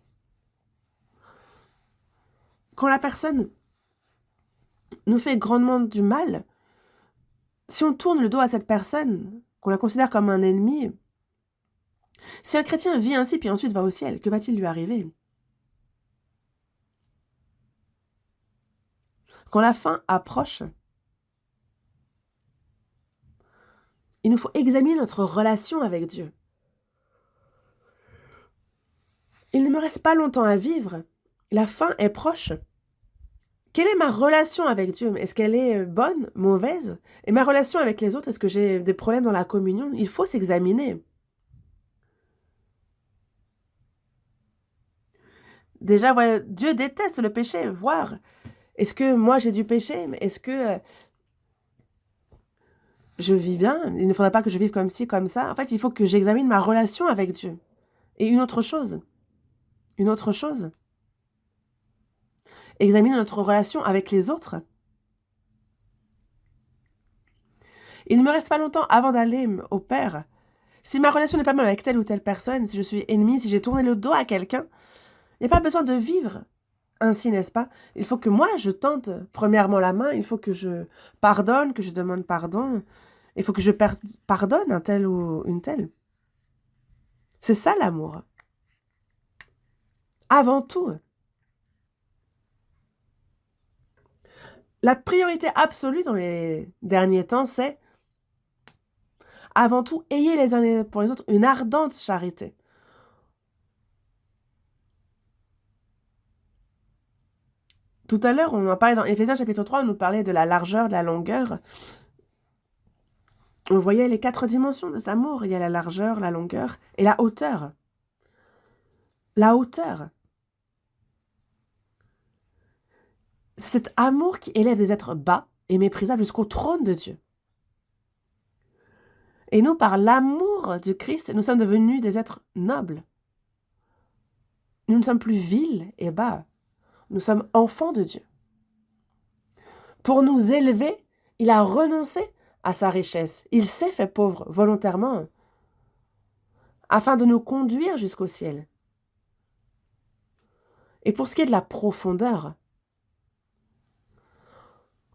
Speaker 1: quand la personne nous fait grandement du mal, si on tourne le dos à cette personne, qu'on la considère comme un ennemi, si un chrétien vit ainsi puis ensuite va au ciel, que va-t-il lui arriver? Quand la fin approche, il nous faut examiner notre relation avec Dieu. Il ne me reste pas longtemps à vivre. La fin est proche. Quelle est ma relation avec Dieu? Est-ce qu'elle est bonne, mauvaise? Et ma relation avec les autres, est-ce que j'ai des problèmes dans la communion? Il faut s'examiner. Déjà, voilà, Dieu déteste le péché. Voir, est-ce que moi j'ai du péché? Est-ce que je vis bien? Il ne faudrait pas que je vive comme ci, comme ça. En fait, il faut que j'examine ma relation avec Dieu. Et une autre chose, examiner notre relation avec les autres. Il ne me reste pas longtemps avant d'aller au Père. Si ma relation n'est pas bonne avec telle ou telle personne, si je suis ennemie, si j'ai tourné le dos à quelqu'un, il n'y a pas besoin de vivre ainsi, n'est-ce pas? Il faut que moi, je tente premièrement la main, il faut que je pardonne, que je demande pardon, il faut que je pardonne un tel ou une telle. C'est ça l'amour. Avant tout. La priorité absolue dans les derniers temps, c'est avant tout, ayez les uns pour les autres une ardente charité. Tout à l'heure, on en parlait dans Éphésiens chapitre 3, on nous parlait de la largeur, de la longueur. On voyait les 4 dimensions de cet amour. Il y a la largeur, la longueur et la hauteur. La hauteur. Cet amour qui élève des êtres bas et méprisables jusqu'au trône de Dieu. Et nous, par l'amour du Christ, nous sommes devenus des êtres nobles. Nous ne sommes plus vils et bas. Nous sommes enfants de Dieu. Pour nous élever, il a renoncé à sa richesse. Il s'est fait pauvre volontairement afin de nous conduire jusqu'au ciel. Et pour ce qui est de la profondeur,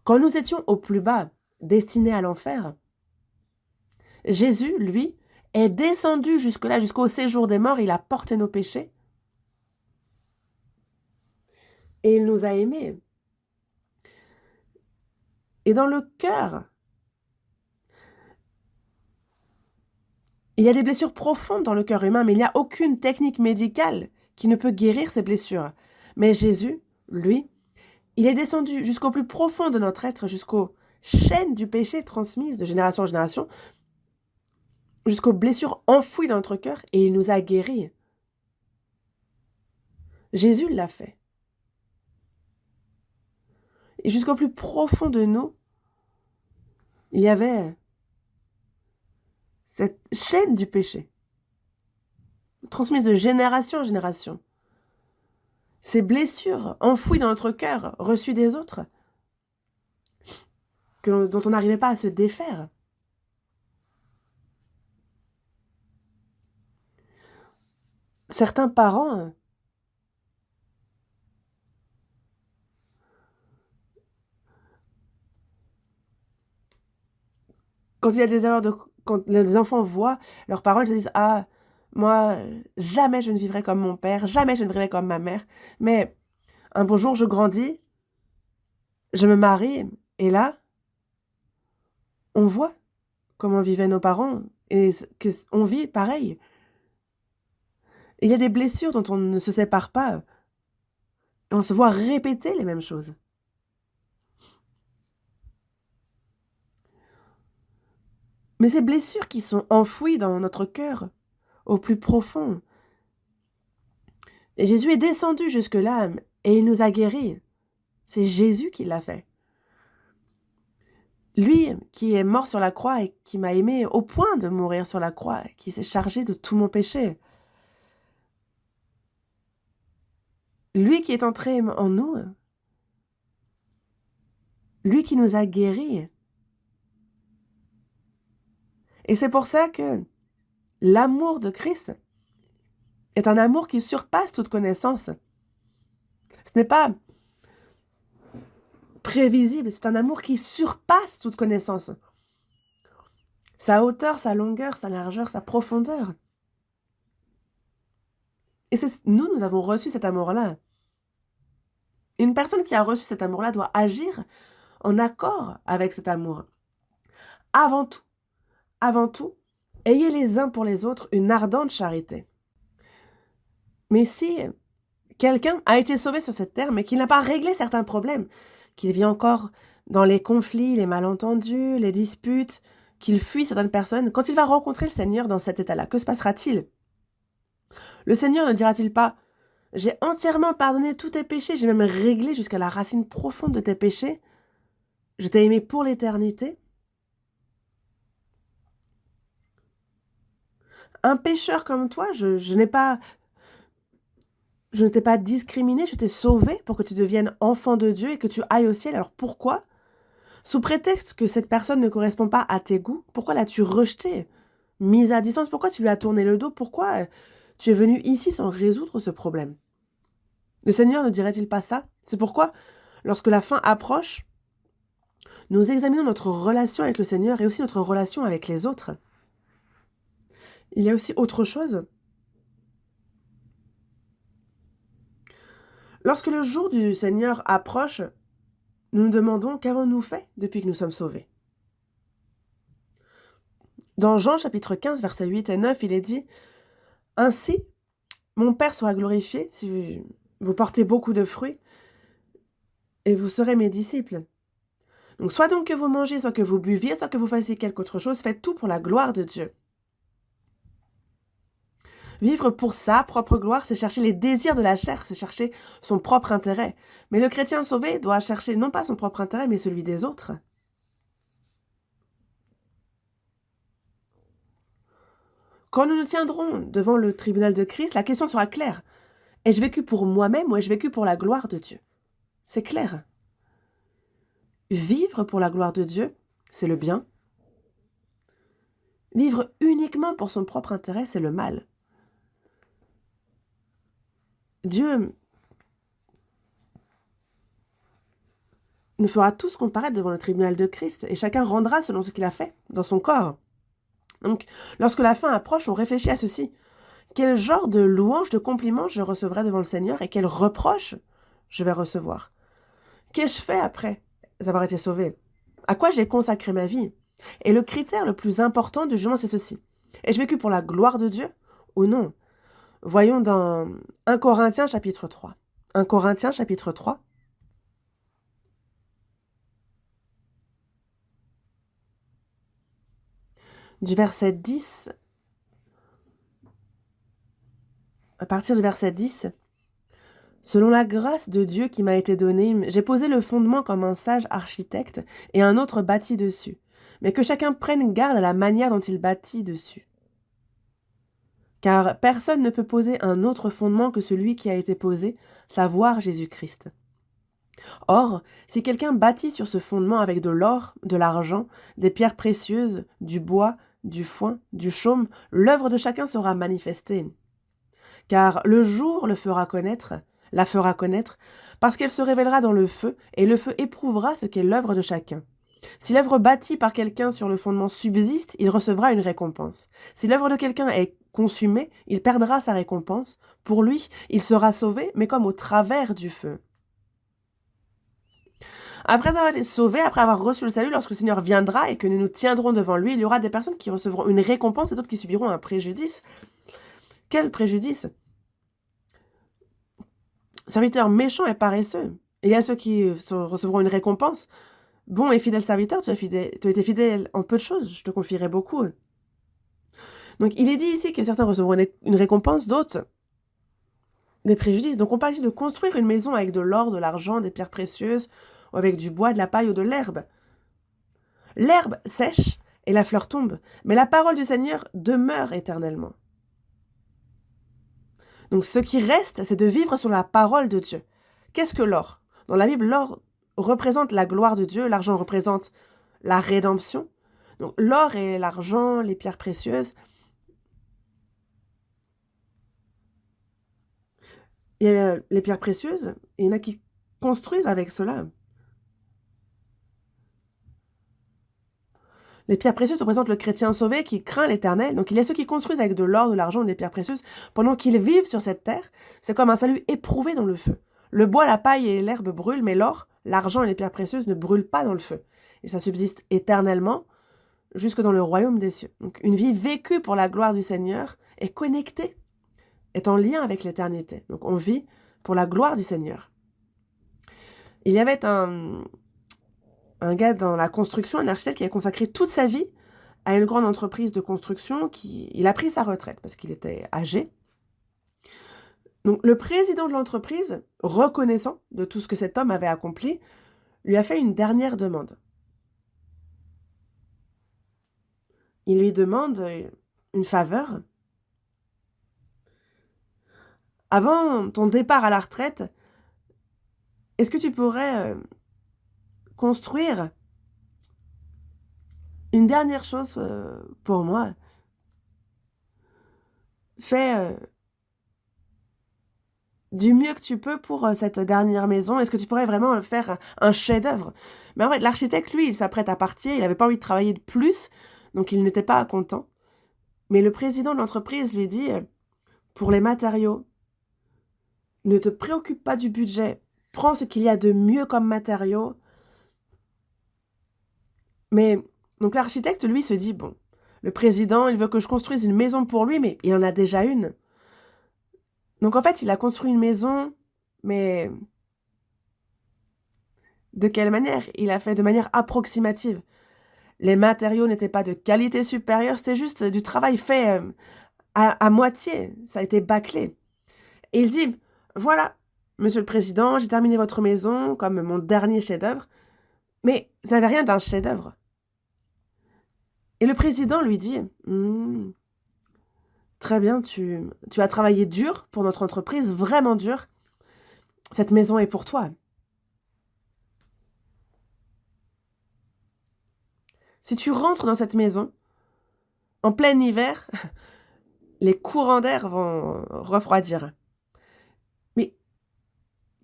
Speaker 1: quand nous étions au plus bas, destinés à l'enfer, Jésus, lui, est descendu jusque-là, jusqu'au séjour des morts. Il a porté nos péchés. Et il nous a aimés. Et dans le cœur, il y a des blessures profondes dans le cœur humain, mais il n'y a aucune technique médicale qui ne peut guérir ces blessures. Mais Jésus, lui, il est descendu jusqu'au plus profond de notre être, jusqu'aux chaînes du péché transmises de génération en génération, jusqu'aux blessures enfouies dans notre cœur, et il nous a guéris. Jésus l'a fait. Et jusqu'au plus profond de nous, il y avait cette chaîne du péché, transmise de génération en génération. Ces blessures enfouies dans notre cœur, reçues des autres, dont on n'arrivait pas à se défaire. Certains parents quand il y a des erreurs quand les enfants voient leurs parents, ils se disent: «Ah, moi, jamais je ne vivrai comme mon père, jamais je ne vivrai comme ma mère». Mais un beau jour, je grandis, je me marie et là, on voit comment vivaient nos parents et on vit pareil. Il y a des blessures dont on ne se sépare pas. Et on se voit répéter les mêmes choses. Mais ces blessures qui sont enfouies dans notre cœur, au plus profond. Et Jésus est descendu jusque-là et il nous a guéris. C'est Jésus qui l'a fait. Lui qui est mort sur la croix et qui m'a aimé au point de mourir sur la croix, qui s'est chargé de tout mon péché. Lui qui est entré en nous, lui qui nous a guéris. Et c'est pour ça que l'amour de Christ est un amour qui surpasse toute connaissance. Ce n'est pas prévisible, c'est un amour qui surpasse toute connaissance. Sa hauteur, sa longueur, sa largeur, sa profondeur. Et nous avons reçu cet amour-là. Une personne qui a reçu cet amour-là doit agir en accord avec cet amour. Avant tout, ayez les uns pour les autres une ardente charité. Mais si quelqu'un a été sauvé sur cette terre, mais qu'il n'a pas réglé certains problèmes, qu'il vit encore dans les conflits, les malentendus, les disputes, qu'il fuit certaines personnes, quand il va rencontrer le Seigneur dans cet état-là, que se passera-t-il? Le Seigneur ne dira-t-il pas « J'ai entièrement pardonné tous tes péchés, j'ai même réglé jusqu'à la racine profonde de tes péchés, je t'ai aimé pour l'éternité » Un pécheur comme toi, je ne t'ai pas discriminé, je t'ai sauvé pour que tu deviennes enfant de Dieu et que tu ailles au ciel. Alors pourquoi? Sous prétexte que cette personne ne correspond pas à tes goûts, pourquoi l'as-tu rejeté? Mise à distance, pourquoi tu lui as tourné le dos? Pourquoi tu es venu ici sans résoudre ce problème? Le Seigneur ne dirait-il pas ça? C'est pourquoi, lorsque la fin approche, nous examinons notre relation avec le Seigneur et aussi notre relation avec les autres. Il y a aussi autre chose. Lorsque le jour du Seigneur approche, nous nous demandons qu'avons-nous fait depuis que nous sommes sauvés? Dans Jean chapitre 15, versets 8 et 9, il est dit « Ainsi, mon Père sera glorifié si vous portez beaucoup de fruits et vous serez mes disciples. Donc, soit donc que vous mangiez, soit que vous buviez, soit que vous fassiez quelque autre chose, faites tout pour la gloire de Dieu. » Vivre pour sa propre gloire, c'est chercher les désirs de la chair, c'est chercher son propre intérêt. Mais le chrétien sauvé doit chercher non pas son propre intérêt, mais celui des autres. Quand nous nous tiendrons devant le tribunal de Christ, la question sera claire. Ai-je vécu pour moi-même ou ai-je vécu pour la gloire de Dieu? C'est clair. Vivre pour la gloire de Dieu, c'est le bien. Vivre uniquement pour son propre intérêt, c'est le mal. Dieu nous fera tous comparaître devant le tribunal de Christ et chacun rendra selon ce qu'il a fait dans son corps. Donc, lorsque la fin approche, on réfléchit à ceci. Quel genre de louange, de compliments je recevrai devant le Seigneur et quels reproches je vais recevoir? Qu'ai-je fait après avoir été sauvé? À quoi j'ai consacré ma vie? Et le critère le plus important du jugement, c'est ceci. Ai-je vécu pour la gloire de Dieu ou non? Voyons dans 1 Corinthiens chapitre 3. 1 Corinthiens chapitre 3. Du verset 10, à partir du verset 10, « Selon la grâce de Dieu qui m'a été donnée, j'ai posé le fondement comme un sage architecte et un autre bâtit dessus. Mais que chacun prenne garde à la manière dont il bâtit dessus. Car personne ne peut poser un autre fondement que celui qui a été posé, savoir Jésus-Christ. Or, si quelqu'un bâtit sur ce fondement avec de l'or, de l'argent, des pierres précieuses, du bois, du foin, du chaume, l'œuvre de chacun sera manifestée. Car le jour la fera connaître, parce qu'elle se révélera dans le feu, et le feu éprouvera ce qu'est l'œuvre de chacun. Si l'œuvre bâtie par quelqu'un sur le fondement subsiste, il recevra une récompense. Si l'œuvre de quelqu'un est consumée, il perdra sa récompense. Pour lui, il sera sauvé, mais comme au travers du feu. Après avoir été sauvés, après avoir reçu le salut, lorsque le Seigneur viendra et que nous nous tiendrons devant lui, il y aura des personnes qui recevront une récompense et d'autres qui subiront un préjudice. Quel préjudice? Serviteurs méchants et paresseux. Il y a ceux qui recevront une récompense, Bon et fidèle serviteur, tu as été fidèle en peu de choses, je te confierai beaucoup. Donc il est dit ici que certains recevront une récompense, d'autres des préjudices. Donc on parle ici de construire une maison avec de l'or, de l'argent, des pierres précieuses, ou avec du bois, de la paille ou de l'herbe. L'herbe sèche et la fleur tombe, mais la parole du Seigneur demeure éternellement. Donc ce qui reste, c'est de vivre sur la parole de Dieu. Qu'est-ce que l'or? Dans la Bible, l'or représente la gloire de Dieu, l'argent représente la rédemption. Donc l'or et l'argent, les pierres précieuses, il y a les pierres précieuses, et il y en a qui construisent avec cela. Les pierres précieuses représentent le chrétien sauvé qui craint l'Éternel. Donc il y a ceux qui construisent avec de l'or, de l'argent, des pierres précieuses pendant qu'ils vivent sur cette terre. C'est comme un salut éprouvé dans le feu. Le bois, la paille et l'herbe brûlent, mais l'or, l'argent et les pierres précieuses ne brûlent pas dans le feu. Et ça subsiste éternellement jusque dans le royaume des cieux. Donc une vie vécue pour la gloire du Seigneur est connectée, est en lien avec l'éternité. Donc on vit pour la gloire du Seigneur. Il y avait un gars dans la construction, un architecte qui a consacré toute sa vie à une grande entreprise de construction. Il a pris sa retraite parce qu'il était âgé. Donc le président de l'entreprise, reconnaissant de tout ce que cet homme avait accompli, lui a fait une dernière demande. Il lui demande une faveur. Avant ton départ à la retraite, est-ce que tu pourrais construire une dernière chose pour moi? Fais du mieux que tu peux pour cette dernière maison. Est-ce que tu pourrais vraiment faire un chef-d'œuvre? Mais en fait, l'architecte, lui, il s'apprête à partir. Il n'avait pas envie de travailler de plus, donc il n'était pas content. Mais le président de l'entreprise lui dit, pour les matériaux, ne te préoccupe pas du budget. Prends ce qu'il y a de mieux comme matériaux. Mais donc l'architecte, lui, se dit, bon, le président, il veut que je construise une maison pour lui, mais il en a déjà une. Donc en fait, il a construit une maison, mais de quelle manière? Il a fait de manière approximative. Les matériaux n'étaient pas de qualité supérieure, c'était juste du travail fait à moitié. Ça a été bâclé. Et il dit, voilà, monsieur le président, j'ai terminé votre maison comme mon dernier chef-d'œuvre, mais ça n'avait rien d'un chef-d'œuvre. Et le président lui dit, hmm, très bien, tu as travaillé dur pour notre entreprise, vraiment dur. Cette maison est pour toi. Si tu rentres dans cette maison, en plein hiver, les courants d'air vont refroidir. Mais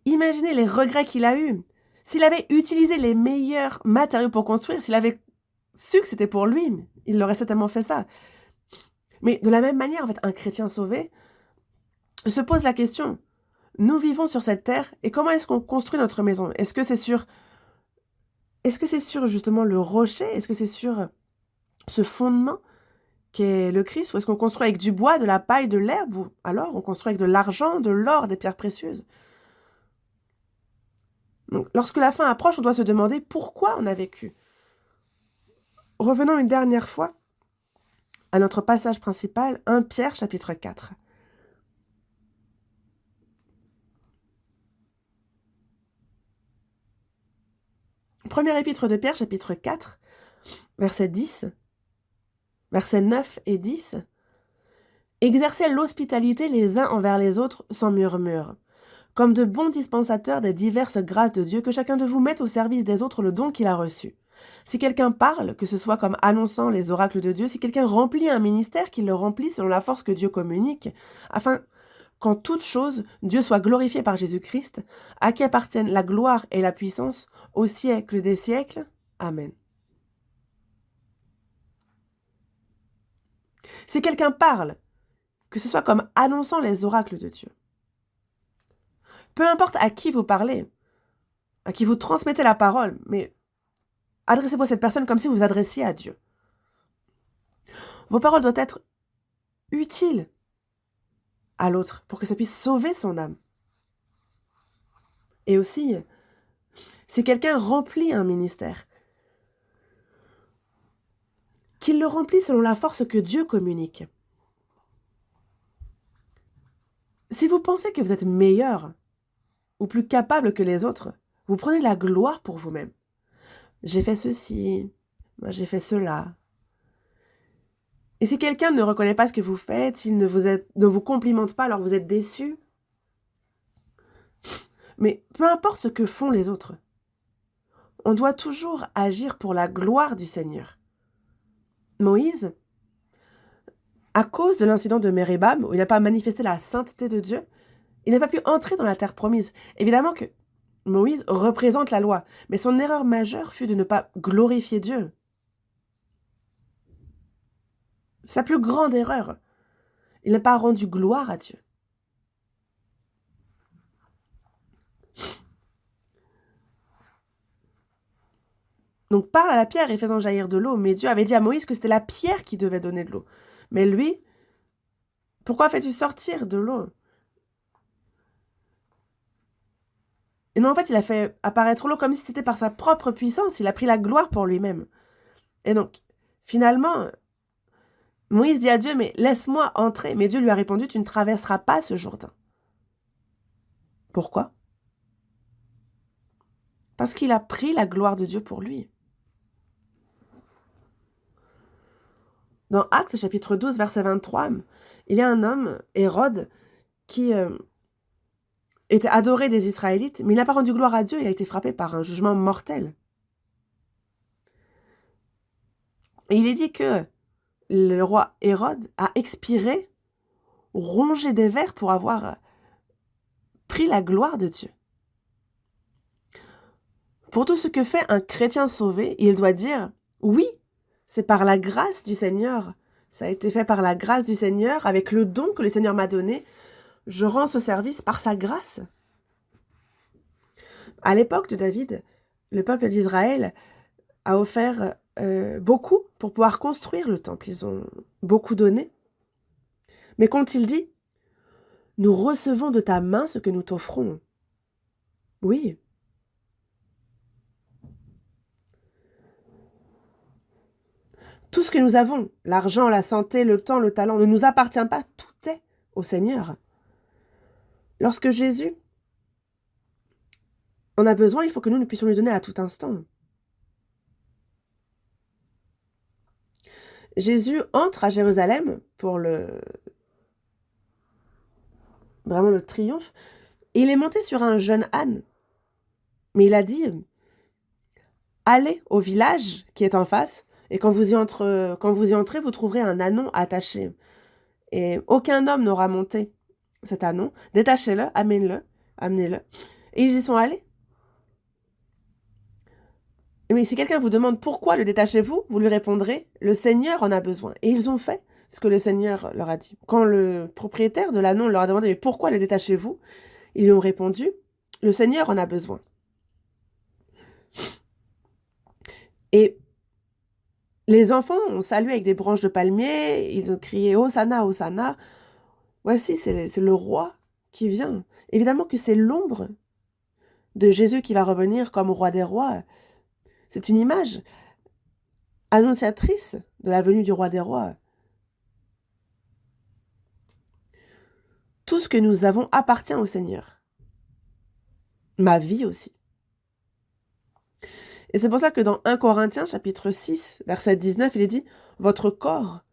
Speaker 1: imaginez les regrets qu'il a eus. S'il avait utilisé les meilleurs matériaux pour construire, s'il avait su que c'était pour lui, il aurait certainement fait ça. Mais de la même manière, en fait, un chrétien sauvé se pose la question, nous vivons sur cette terre et comment est-ce qu'on construit notre maison? Est-ce que c'est sur justement le rocher? Est-ce que c'est sur ce fondement qu'est le Christ? Ou est-ce qu'on construit avec du bois, de la paille, de l'herbe? Ou alors on construit avec de l'argent, de l'or, des pierres précieuses? Donc, lorsque la fin approche, on doit se demander pourquoi on a vécu. Revenons une dernière fois à notre passage principal, 1 Pierre chapitre 4. Premier épître de Pierre chapitre 4, verset 10, versets 9 et 10. Exercez l'hospitalité les uns envers les autres sans murmure, comme de bons dispensateurs des diverses grâces de Dieu, que chacun de vous mette au service des autres le don qu'il a reçu. Si quelqu'un parle, que ce soit comme annonçant les oracles de Dieu, si quelqu'un remplit un ministère, qu'il le remplit selon la force que Dieu communique, afin qu'en toute chose, Dieu soit glorifié par Jésus-Christ, à qui appartiennent la gloire et la puissance au siècle des siècles. Amen. Si quelqu'un parle, que ce soit comme annonçant les oracles de Dieu. Peu importe à qui vous parlez, à qui vous transmettez la parole, mais adressez-vous à cette personne comme si vous vous adressiez à Dieu. Vos paroles doivent être utiles à l'autre pour que ça puisse sauver son âme. Et aussi, si quelqu'un remplit un ministère, qu'il le remplit selon la force que Dieu communique. Si vous pensez que vous êtes meilleur ou plus capable que les autres, vous prenez la gloire pour vous-même. J'ai fait ceci, moi j'ai fait cela. Et si quelqu'un ne reconnaît pas ce que vous faites, s'il ne vous complimente pas, alors vous êtes déçu. Mais peu importe ce que font les autres, on doit toujours agir pour la gloire du Seigneur. Moïse, à cause de l'incident de Méribam, où il n'a pas manifesté la sainteté de Dieu, il n'a pas pu entrer dans la terre promise. Évidemment que Moïse représente la loi, mais son erreur majeure fut de ne pas glorifier Dieu. Sa plus grande erreur, il n'a pas rendu gloire à Dieu. Donc parle à la pierre et fais-en jaillir de l'eau. Mais Dieu avait dit à Moïse que c'était la pierre qui devait donner de l'eau. Mais lui, pourquoi fais-tu sortir de l'eau? Et non, en fait, il a fait apparaître l'eau comme si c'était par sa propre puissance. Il a pris la gloire pour lui-même. Et donc, finalement, Moïse dit à Dieu, mais laisse-moi entrer. Mais Dieu lui a répondu, tu ne traverseras pas ce Jourdain. Pourquoi? Parce qu'il a pris la gloire de Dieu pour lui. Dans Actes, chapitre 12, verset 23, il y a un homme, Hérode, qui était adoré des Israélites, mais il n'a pas rendu gloire à Dieu, il a été frappé par un jugement mortel. Et il est dit que le roi Hérode a expiré, rongé des vers pour avoir pris la gloire de Dieu. Pour tout ce que fait un chrétien sauvé, il doit dire, oui, c'est par la grâce du Seigneur. Ça a été fait par la grâce du Seigneur, avec le don que le Seigneur m'a donné. Je rends ce service par sa grâce. À l'époque de David, le peuple d'Israël a offert beaucoup pour pouvoir construire le temple. Ils ont beaucoup donné. Mais qu'ont-ils dit? Nous recevons de ta main ce que nous t'offrons. Oui. Tout ce que nous avons, l'argent, la santé, le temps, le talent, ne nous appartient pas, tout est au Seigneur. Lorsque Jésus en a besoin, il faut que nous puissions lui donner à tout instant. Jésus entre à Jérusalem pour vraiment le triomphe, et il est monté sur un jeune âne. Mais il a dit, allez au village qui est en face, et quand vous y entrez, vous trouverez un ânon attaché. Et aucun homme n'aura monté cet ânon. Détachez-le, amenez-le. Et ils y sont allés. Mais si quelqu'un vous demande pourquoi le détachez-vous, vous lui répondrez, le Seigneur en a besoin. Et ils ont fait ce que le Seigneur leur a dit. Quand le propriétaire de l'ânon leur a demandé, mais pourquoi le détachez-vous? Ils lui ont répondu, le Seigneur en a besoin. Et les enfants ont salué avec des branches de palmier, ils ont crié Hosanna, Hosanna. Voici, c'est le roi qui vient. Évidemment que c'est l'ombre de Jésus qui va revenir comme roi des rois. C'est une image annonciatrice de la venue du roi des rois. Tout ce que nous avons appartient au Seigneur. Ma vie aussi. Et c'est pour ça que dans 1 Corinthiens, chapitre 6, verset 19, il est dit « Votre corps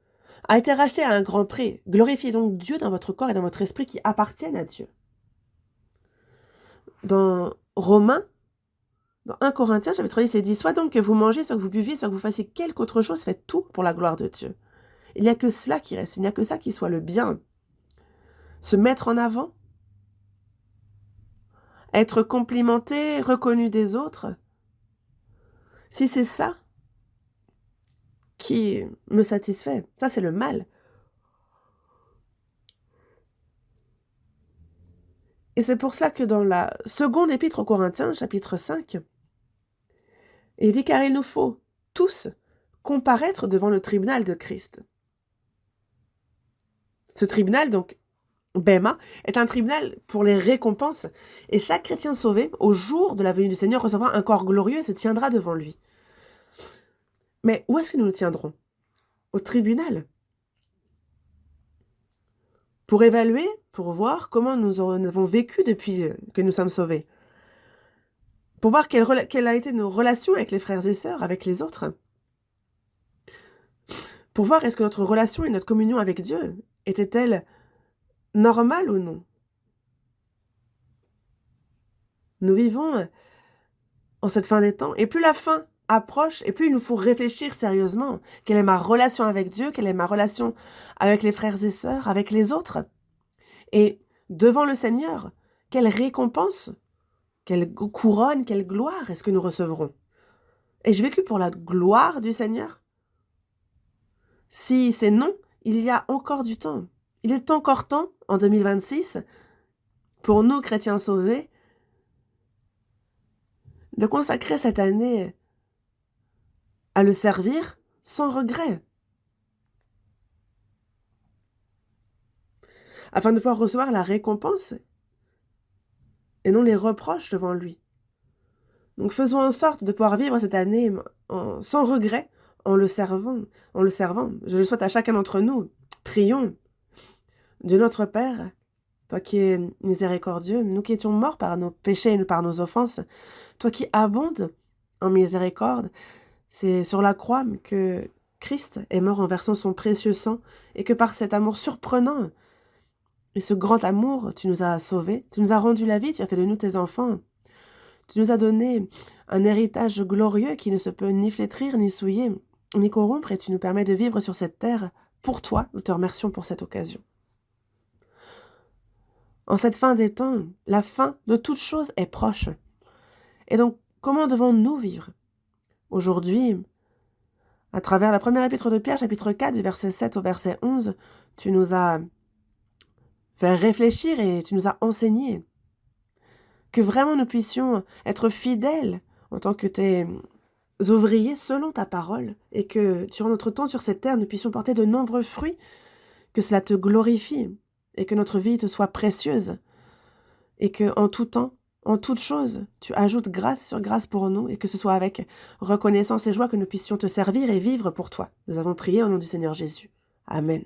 Speaker 1: a été racheté à un grand prix. Glorifiez donc Dieu dans votre corps et dans votre esprit qui appartiennent à Dieu. » Dans Romains, dans 1 Corinthiens, chapitre 10, il dit « Soit donc que vous mangez, soit que vous buviez, soit que vous fassiez quelque autre chose, faites tout pour la gloire de Dieu. » Il n'y a que cela qui reste, il n'y a que ça qui soit le bien. Se mettre en avant, être complimenté, reconnu des autres. Si c'est ça qui me satisfait, ça c'est le mal. Et c'est pour ça que dans la seconde épître aux Corinthiens, chapitre 5, il dit « Car il nous faut tous comparaître devant le tribunal de Christ. » Ce tribunal, donc, Bema, est un tribunal pour les récompenses. Et chaque chrétien sauvé, au jour de la venue du Seigneur, recevra un corps glorieux et se tiendra devant lui. Mais où est-ce que nous nous tiendrons? au tribunal pour évaluer, pour voir comment nous avons vécu depuis que nous sommes sauvés. Pour voir quelle a été nos relations avec les frères et sœurs, avec les autres. Pour voir est-ce que notre relation et notre communion avec Dieu était-elle normale ou non. Nous vivons en cette fin des temps, et plus la fin approche, et plus il nous faut réfléchir sérieusement. Quelle est ma relation avec Dieu? Quelle est ma relation avec les frères et sœurs, avec les autres? Et devant le Seigneur, quelle récompense, quelle couronne, quelle gloire est-ce que nous recevrons? Ai-je vécu pour la gloire du Seigneur? Si c'est non, il y a encore du temps. Il est encore temps, en 2026, pour nous, chrétiens sauvés, de consacrer cette année à le servir sans regret, afin de pouvoir recevoir la récompense et non les reproches devant lui. Donc faisons en sorte de pouvoir vivre cette année sans regret, en le servant. Je le souhaite à chacun d'entre nous. Prions. Dieu notre Père, toi qui es miséricordieux, nous qui étions morts par nos péchés et par nos offenses, toi qui abondes en miséricorde, c'est sur la croix que Christ est mort en versant son précieux sang, et que par cet amour surprenant et ce grand amour, tu nous as sauvés, tu nous as rendu la vie, tu as fait de nous tes enfants. Tu nous as donné un héritage glorieux qui ne se peut ni flétrir, ni souiller, ni corrompre, et tu nous permets de vivre sur cette terre pour toi. Nous te remercions pour cette occasion. En cette fin des temps, la fin de toute chose est proche. Et donc, comment devons-nous vivre? Aujourd'hui, à travers la première épître de Pierre, chapitre 4, du verset 7 au verset 11, tu nous as fait réfléchir et tu nous as enseigné que vraiment nous puissions être fidèles en tant que tes ouvriers selon ta parole, et que durant notre temps sur cette terre, nous puissions porter de nombreux fruits, que cela te glorifie, et que notre vie te soit précieuse, et que en tout temps, en toute chose, tu ajoutes grâce sur grâce pour nous, et que ce soit avec reconnaissance et joie que nous puissions te servir et vivre pour toi. Nous avons prié au nom du Seigneur Jésus. Amen.